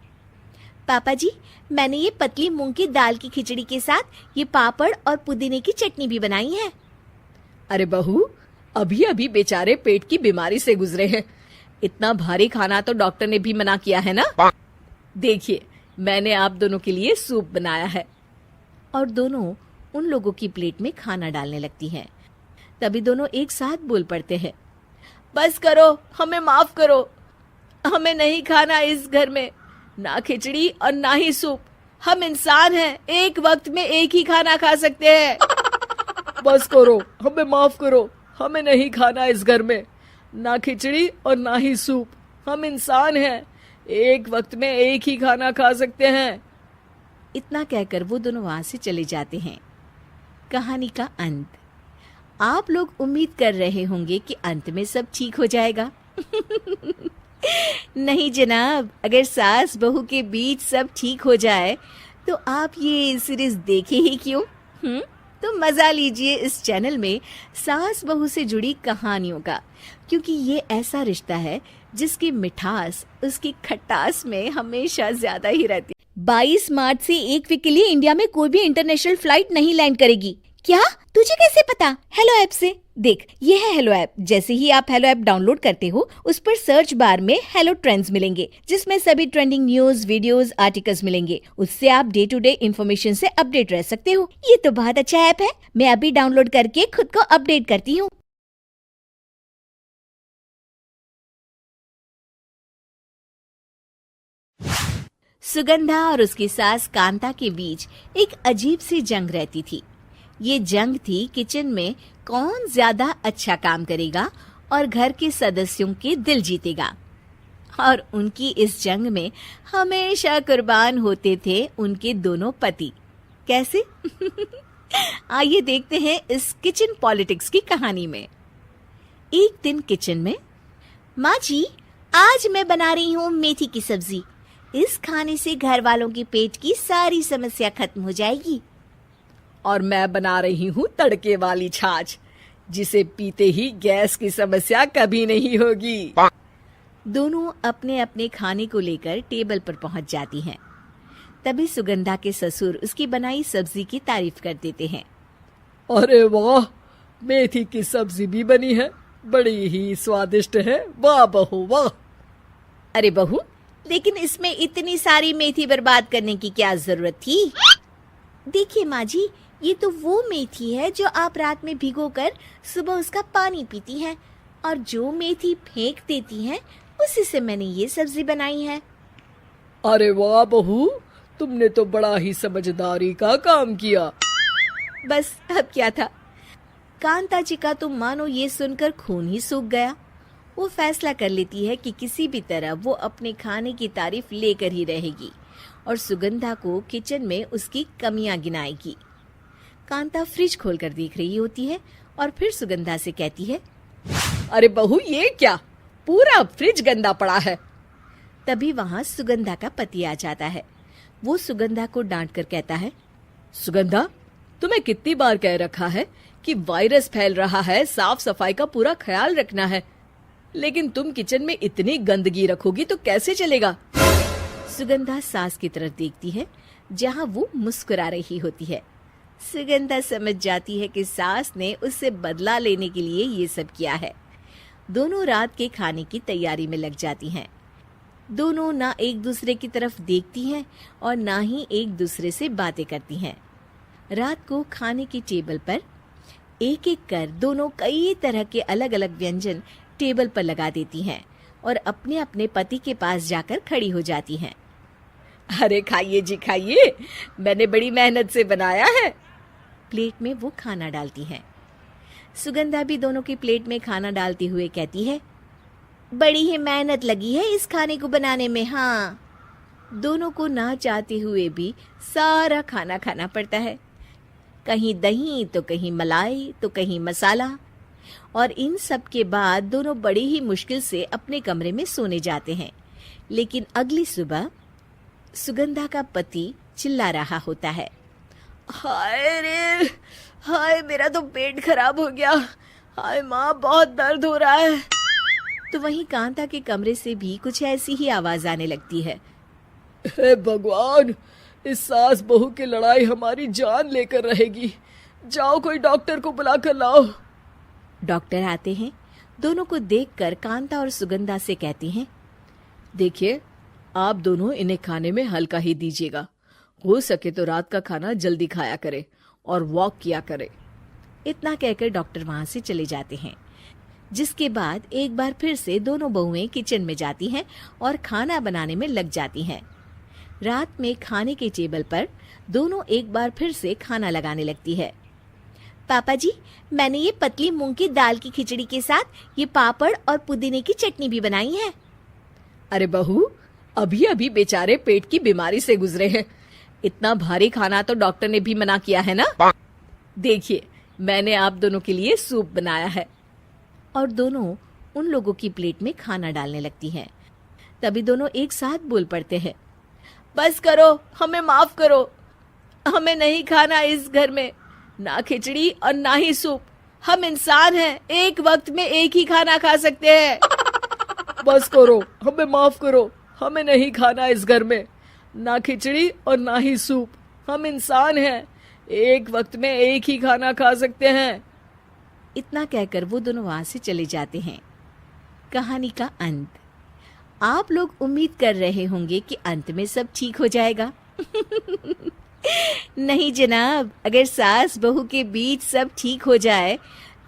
पापा जी, मैंने ये पतली मूंग की दाल की खिचड़ी के साथ ये पापड़ और पुदीने की चटनी भी बनाई है। अरे बहू, अभी अभी बेचारे पेट की बीमारी से गुजरे हैं। इतना भारी खाना तो डॉक्टर ने भी मना किया है ना। देखिए, मैंने आप दोनों के लिए सूप बनाया है। और दोनों उन लोगों की प्लेट में खाना डालने लगती हैं। तभी दोनों एक साथ बोल पड़ते हैं, बस करो, हमें माफ करो। हमें नहीं खाना इस घर में, ना खिचड़ी और ना ही सूप। हम इंसान हैं, एक वक्त में एक ही खाना खा सकते हैं। बस करो, हमें माफ करो। हमें नहीं खाना इस घर में, ना खिचड़ी और ना ही सूप। हम इंसान हैं, एक वक्त में एक ही खाना खा सकते हैं। इतना कहकर वो दोनों वहां से चले जाते हैं। कहानी का अंत। आप लोग उम्मीद कर रहे होंगे कि अंत में सब ठीक हो जाएगा। नहीं जनाब, अगर सास बहू के बीच सब ठीक हो जाए तो आप ये सीरीज देखे ही क्यों? तो मजा लीजिए इस चैनल में सास बहू से जुड़ी कहानियों का, क्योंकि ये ऐसा रिश्ता है जिसकी मिठास उसकी खटास में हमेशा ज्यादा ही रहती है। 22 मार्च से 1 वीक के लिए इंडिया में कोई भी इंटरनेशनल फ्लाइट नहीं लैंड करेगी। क्या? तुझे कैसे पता? हेलो ऐप से। देख, ये है हेलो ऐप। जैसे ही आप हेलो ऐप डाउनलोड करते हो, उस पर सर्च बार में हेलो ट्रेंड्स मिलेंगे, जिसमें सभी ट्रेंडिंग न्यूज, वीडियोस, आर्टिकल्स मिलेंगे। उससे आप डे टू डे इंफॉर्मेशन से अपडेट रह सकते हो। ये तो बहुत अच्छा ऐप है। मैं अभी डाउनलोड करके खुद को अपडेट करती हूँ। सुगंधा और उसकी सास कांता के बीच एक अजीब सी जंग रहती थी। ये जंग थी किचन में कौन ज्यादा अच्छा काम करेगा और घर के सदस्यों के दिल जीतेगा। और उनकी इस जंग में हमेशा कुर्बान होते थे उनके दोनों पति। कैसे? आइए देखते हैं इस किचन पॉलिटिक्स की कहानी में। एक दिन किचन में, माँ जी, आज मैं बना रही हूँ मेथी की सब्जी। इस खाने से घर वालों के पेट की सारी समस्या खत्म हो जाएगी। और मैं बना रही हूँ तड़के वाली छाछ, जिसे पीते ही गैस की समस्या कभी नहीं होगी। दोनों अपने अपने खाने को लेकर टेबल पर पहुंच जाती हैं। तभी सुगंधा के ससुर उसकी बनाई सब्जी की तारीफ कर देते हैं। अरे वाह, मेथी की सब्जी भी बनी है, बड़ी ही स्वादिष्ट है। वाह बहू वाह। अरे बहू, लेकिन इसमें इतनी सारी मेथी बर्बाद करने की क्या जरूरत थी? देखिए माँ जी, ये तो वो मेथी है जो आप रात में भिगोकर सुबह उसका पानी पीती हैं, और जो मेथी फेंक देती हैं उसी से मैंने ये सब्जी बनाई है। अरे वाह बहू, तुमने तो बड़ा ही समझदारी का काम किया। बस अब क्या था। कांता जी का तो मानो ये सुनकर खून ही सूख गया। वो फैसला कर लेती है कि किसी भी तरह वो अपने खाने की तारीफ लेकर ही रहेगी और सुगंधा को किचन में उसकी कमियां गिनाएगी। कांता फ्रिज खोलकर देख रही होती है और फिर सुगंधा से कहती है, अरे बहू, ये क्या, पूरा फ्रिज गंदा पड़ा है। तभी वहां सुगंधा का पति आ जाता है। वो सुगंधा को डांट कर कहता है, सुगंधा, तुम्हें कितनी बार कह रखा है कि वायरस फैल रहा है, साफ सफाई का पूरा ख्याल रखना है, लेकिन तुम किचन में इतनी गंदगी रखोगी तो कैसे चलेगा। सुगंधा सास की तरफ देखती है जहां वो मुस्कुरा रही होती है। सुगंधा समझ जाती है कि सास ने उससे बदला लेने के लिए ये सब किया है। दोनों रात के खाने की तैयारी में लग जाती हैं। दोनों ना एक दूसरे की तरफ देखती हैं और ना ही एक दूसरे से बातें करती हैं। रात को खाने की टेबल पर एक एक कर दोनों कई तरह के अलग अलग व्यंजन टेबल पर लगा देती हैं और अपने अपने पति के पास जाकर खड़ी हो जाती हैं। अरे खाइए जी खाइए, मैंने बड़ी मेहनत से बनाया है। प्लेट में वो खाना डालती हैं। सुगंधा भी दोनों की प्लेट में खाना डालते हुए कहती है, बड़ी ही मेहनत लगी है इस खाने को बनाने में। हाँ, दोनों को ना चाहते हुए भी सारा खाना खाना पड़ता है। कहीं दही तो कहीं मलाई तो कहीं मसाला। और इन सब के बाद दोनों बड़ी ही मुश्किल से अपने कमरे में सोने जाते हैं। लेकिन अगली सुबह सुगंधा का पति चिल्ला रहा होता है, हाय रे, हाय मेरा तो पेट खराब हो गया, हाय माँ बहुत दर्द हो रहा है। तो वहीं कांता के कमरे से भी कुछ ऐसी ही आवाज आने लगती है। हे भगवान, इस सास बहू की लड़ाई हमारी जान लेकर रहेगी। जाओ कोई डॉक्टर को बुला कर लाओ। डॉक्टर आते हैं। दोनों को देखकर कांता और सुगंधा से कहते हैं, देखिए, आप दोनों इन्हें खाने में हल्का ही दीजिएगा। हो सके तो रात का खाना जल्दी खाया करे और वॉक किया करे। इतना कहकर डॉक्टर वहां से चले जाते हैं। जिसके बाद एक बार फिर से दोनों बहुएं किचन में जाती हैं और खाना बनाने में लग जाती हैं। रात में खाने के टेबल पर दोनों एक बार फिर से खाना लगाने लगती है। पापा जी, मैंने ये पतली मूंग की दाल की खिचड़ी के साथ ये पापड़ और पुदीने की चटनी भी बनाई है। अरे बहू, अभी अभी बेचारे पेट की बीमारी से गुजरे हैं। इतना भारी खाना तो डॉक्टर ने भी मना किया है ना। देखिए, मैंने आप दोनों के लिए सूप बनाया है। और दोनों उन लोगों की प्लेट में खाना डालने लगती हैं। तभी दोनों एक साथ बोल पड़ते हैं, बस करो, हमें माफ करो। हमें नहीं खाना इस घर में, ना खिचड़ी और ना ही सूप। हम इंसान हैं, एक वक्त में एक ही खाना खा सकते हैं। बस करो, हमें माफ करो। हमें नहीं खाना इस घर में, ना खिचड़ी और ना ही सूप। हम इंसान हैं, एक वक्त में एक ही खाना खा सकते हैं। इतना कहकर वो दोनों वहां से चले जाते हैं। कहानी का अंत। आप लोग उम्मीद कर रहे होंगे कि अंत में सब ठीक हो जाएगा। नहीं जनाब, अगर सास बहू के बीच सब ठीक हो जाए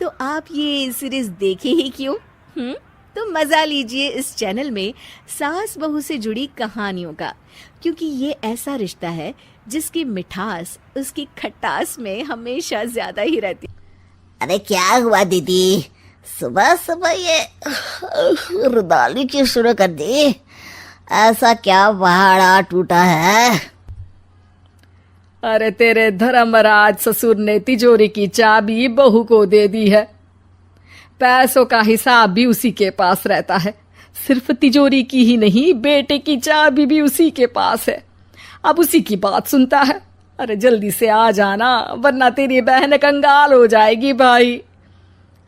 तो आप ये सीरीज देखे ही क्यों? तो मजा लीजिए इस चैनल में सास बहू से जुड़ी कहानियों का, क्योंकि ये ऐसा रिश्ता है जिसकी मिठास उसकी खटास में हमेशा ज्यादा ही रहती। अरे क्या हुआ दीदी, सुबह सुबह ये रुदाली क्यों शुरू कर दी? ऐसा क्या पहाड़ा टूटा है? अरे तेरे धर्मराज ससुर ने तिजोरी की चाबी बहू को दे दी है। पैसों का हिसाब भी उसी के पास रहता है। सिर्फ तिजोरी की ही नहीं, बेटे की चाबी भी उसी के पास है। अब उसी की बात सुनता है। अरे जल्दी से आ जाना, वरना तेरी बहन कंगाल हो जाएगी भाई।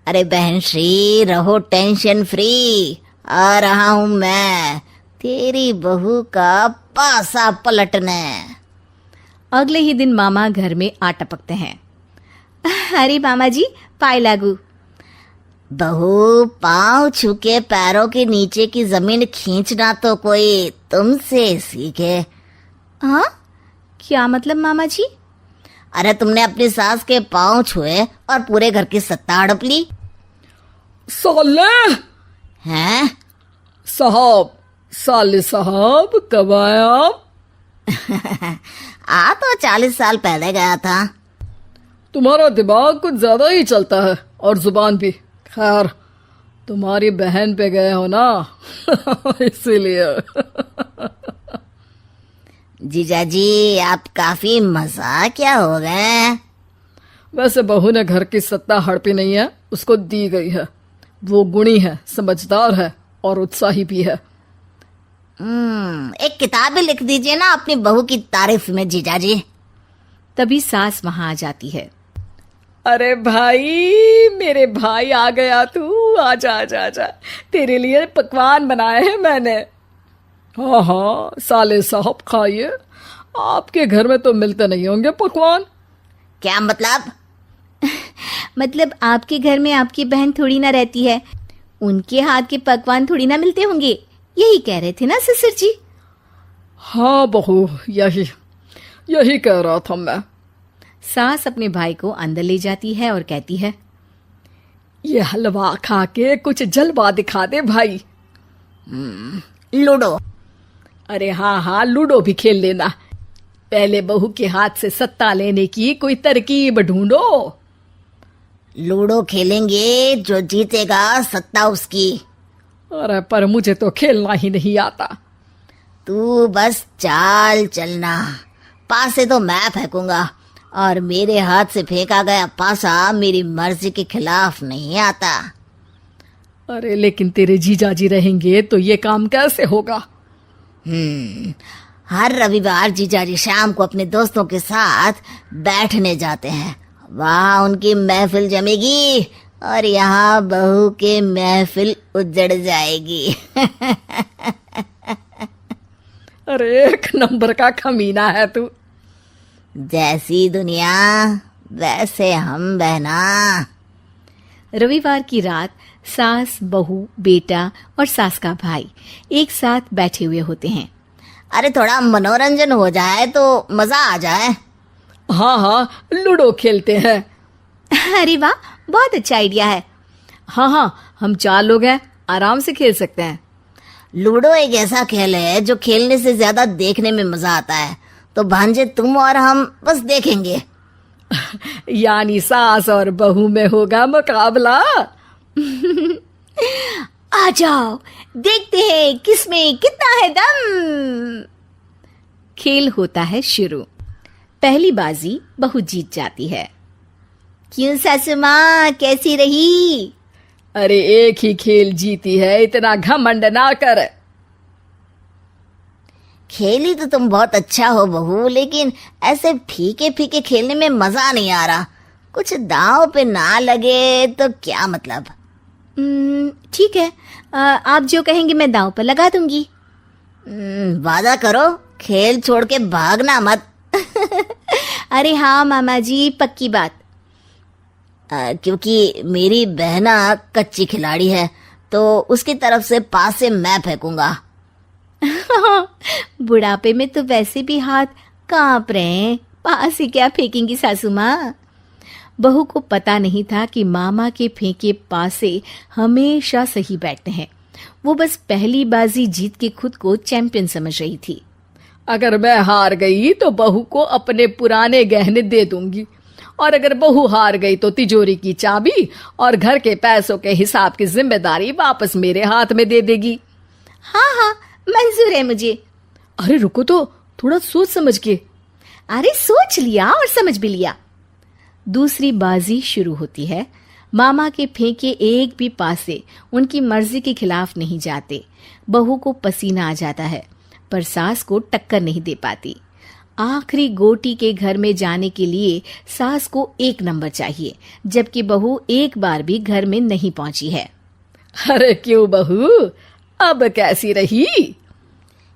अरे बहन श्री, रहो टेंशन फ्री, आ रहा हूँ मैं तेरी बहू का पासा पलटने। अगले ही दिन मामा घर में आ टपकते हैं। अरे मामा जी, पाए लागू। बहू, पाँव छू के पैरों के नीचे की जमीन खींचना तो कोई तुमसे सीखे। हाँ, क्या मतलब मामा जी? अरे तुमने अपनी सास के पाँव छुए और पूरे घर की सत्ता हड़प ली। साले हैं? साहब, साले साहब कब आए आप? आ तो 40 साल पहले गया था। तुम्हारा दिमाग कुछ ज्यादा ही चलता है और जुबान भी। खैर, तुम्हारी बहन पे गए हो ना इसीलिए। जीजा जी, आप काफी मजाकिया हो गए। वैसे बहू ने घर की सत्ता हड़पी नहीं है, उसको दी गई है। वो गुणी है, समझदार है और उत्साही भी है। एक किताब भी लिख दीजिए ना अपनी बहू की तारीफ में जीजा जी। तभी सास वहां आ जाती है। अरे भाई, मेरे भाई आ गया तू। आजा आजा आजा, तेरे लिए पकवान बनाए हैं मैंने। हाँ हाँ साले साहब, खाइए। आपके घर में तो मिलते नहीं होंगे पकवान। क्या मतलब? मतलब आपके घर में आपकी बहन थोड़ी ना रहती है, उनके हाथ के पकवान थोड़ी ना मिलते होंगे, यही कह रहे थे ना ससुर जी? हाँ बहू, यही कह रहा था मैं। सास अपने भाई को अंदर ले जाती है और कहती है, ये हलवा खा के कुछ जलवा दिखा दे भाई। लूडो? अरे हाँ हाँ, लूडो भी खेल लेना। पहले बहू के हाथ से सत्ता लेने की कोई तरकीब ढूंढो। लूडो खेलेंगे, जो जीतेगा सत्ता उसकी। अरे पर मुझे तो खेलना ही नहीं आता। तू बस चाल चलना, पासे तो मैं फेंकूंगा और मेरे हाथ से फेंका गया पासा मेरी मर्जी के खिलाफ नहीं आता। अरे लेकिन तेरे जीजाजी रहेंगे तो ये काम कैसे होगा? हर रविवार जीजाजी शाम को अपने दोस्तों के साथ बैठने जाते हैं, वहाँ उनकी महफिल जमेगी और यहाँ बहू की महफिल उजड़ जाएगी। अरे एक नंबर का कमीना है तू। जैसी दुनिया वैसे हम बहना। रविवार की रात सास, बहू, बेटा और सास का भाई एक साथ बैठे हुए होते हैं। अरे थोड़ा मनोरंजन हो जाए तो मजा आ जाए। हाँ हाँ, लूडो खेलते हैं। अरे वाह, बहुत अच्छा आइडिया है। हाँ हाँ, हम 4 लोग हैं, आराम से खेल सकते हैं। लूडो एक ऐसा खेल है जो खेलने से ज्यादा देखने में मजा आता है। तो भांजे तुम और हम बस देखेंगे। यानी सास और बहू में होगा मुकाबला। आ जाओ, देखते हैं किसमें कितना है दम। खेल होता है शुरू। पहली बाजी बहू जीत जाती है। क्यों सासू माँ, कैसी रही? अरे एक ही खेल जीती है, इतना घमंड ना कर। खेली तो तुम बहुत अच्छा हो बहू, लेकिन ऐसे फीके फीके खेलने में मजा नहीं आ रहा। कुछ दांव पे ना लगे तो क्या मतलब। ठीक है, आप जो कहेंगे मैं दांव पर लगा दूंगी। वादा करो, खेल छोड़ के भागना मत। अरे हाँ मामा जी, पक्की बात। क्योंकि मेरी बहना कच्ची खिलाड़ी है तो उसकी तरफ से पास से मैं फेंकूंगा। बुढ़ापे में तो वैसे भी हाथ कांप रहे हैं, पास से क्या फेंकेंगी सासू माँ। बहू को पता नहीं था कि मामा के फेंके पासे हमेशा सही बैठते हैं। वो बस पहली बाजी जीत के खुद को चैंपियन समझ रही थी। अगर मैं हार गई तो बहू को अपने पुराने गहने दे दूंगी, और अगर बहू हार गई तो तिजोरी की चाबी और घर के पैसों के हिसाब की जिम्मेदारी वापस मेरे हाथ में दे देगी। हाँ हाँ, मंजूर है मुझे। अरे रुको तो, थोड़ा सोच समझ के। अरे सोच लिया और समझ भी लिया। दूसरी बाजी शुरू होती है। मामा के फेंके एक भी पासे उनकी मर्जी के खिलाफ नहीं जाते। बहू को पसीना आ जाता है, पर सास को टक्कर नहीं दे पाती। आखिरी गोटी के घर में जाने के लिए सास को 1 नंबर चाहिए, जबकि बहू एक बार भी घर में नहीं पहुंची है। अरे क्यों बहू, अब कैसी रही?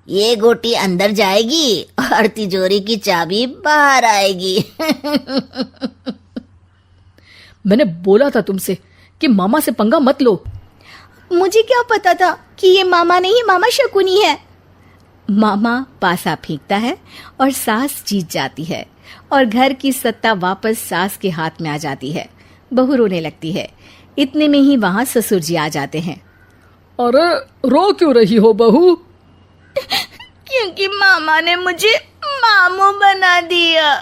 ये गोटी अंदर जाएगी और तिजोरी की चाबी बाहर आएगी। मैंने बोला था तुमसे कि मामा से पंगा मत लो। मुझे क्या पता था कि ये मामा नहीं, मामा शकुनी है। मामा पासा फेंकता है और सास जीत जाती है और घर की सत्ता वापस सास के हाथ में आ जाती है। बहू रोने लगती है। इतने में ही वहां ससुर जी आ जाते हैं। अरे रो क्यों रही हो बहू? क्योंकि मामा ने मुझे मामू बना दिया।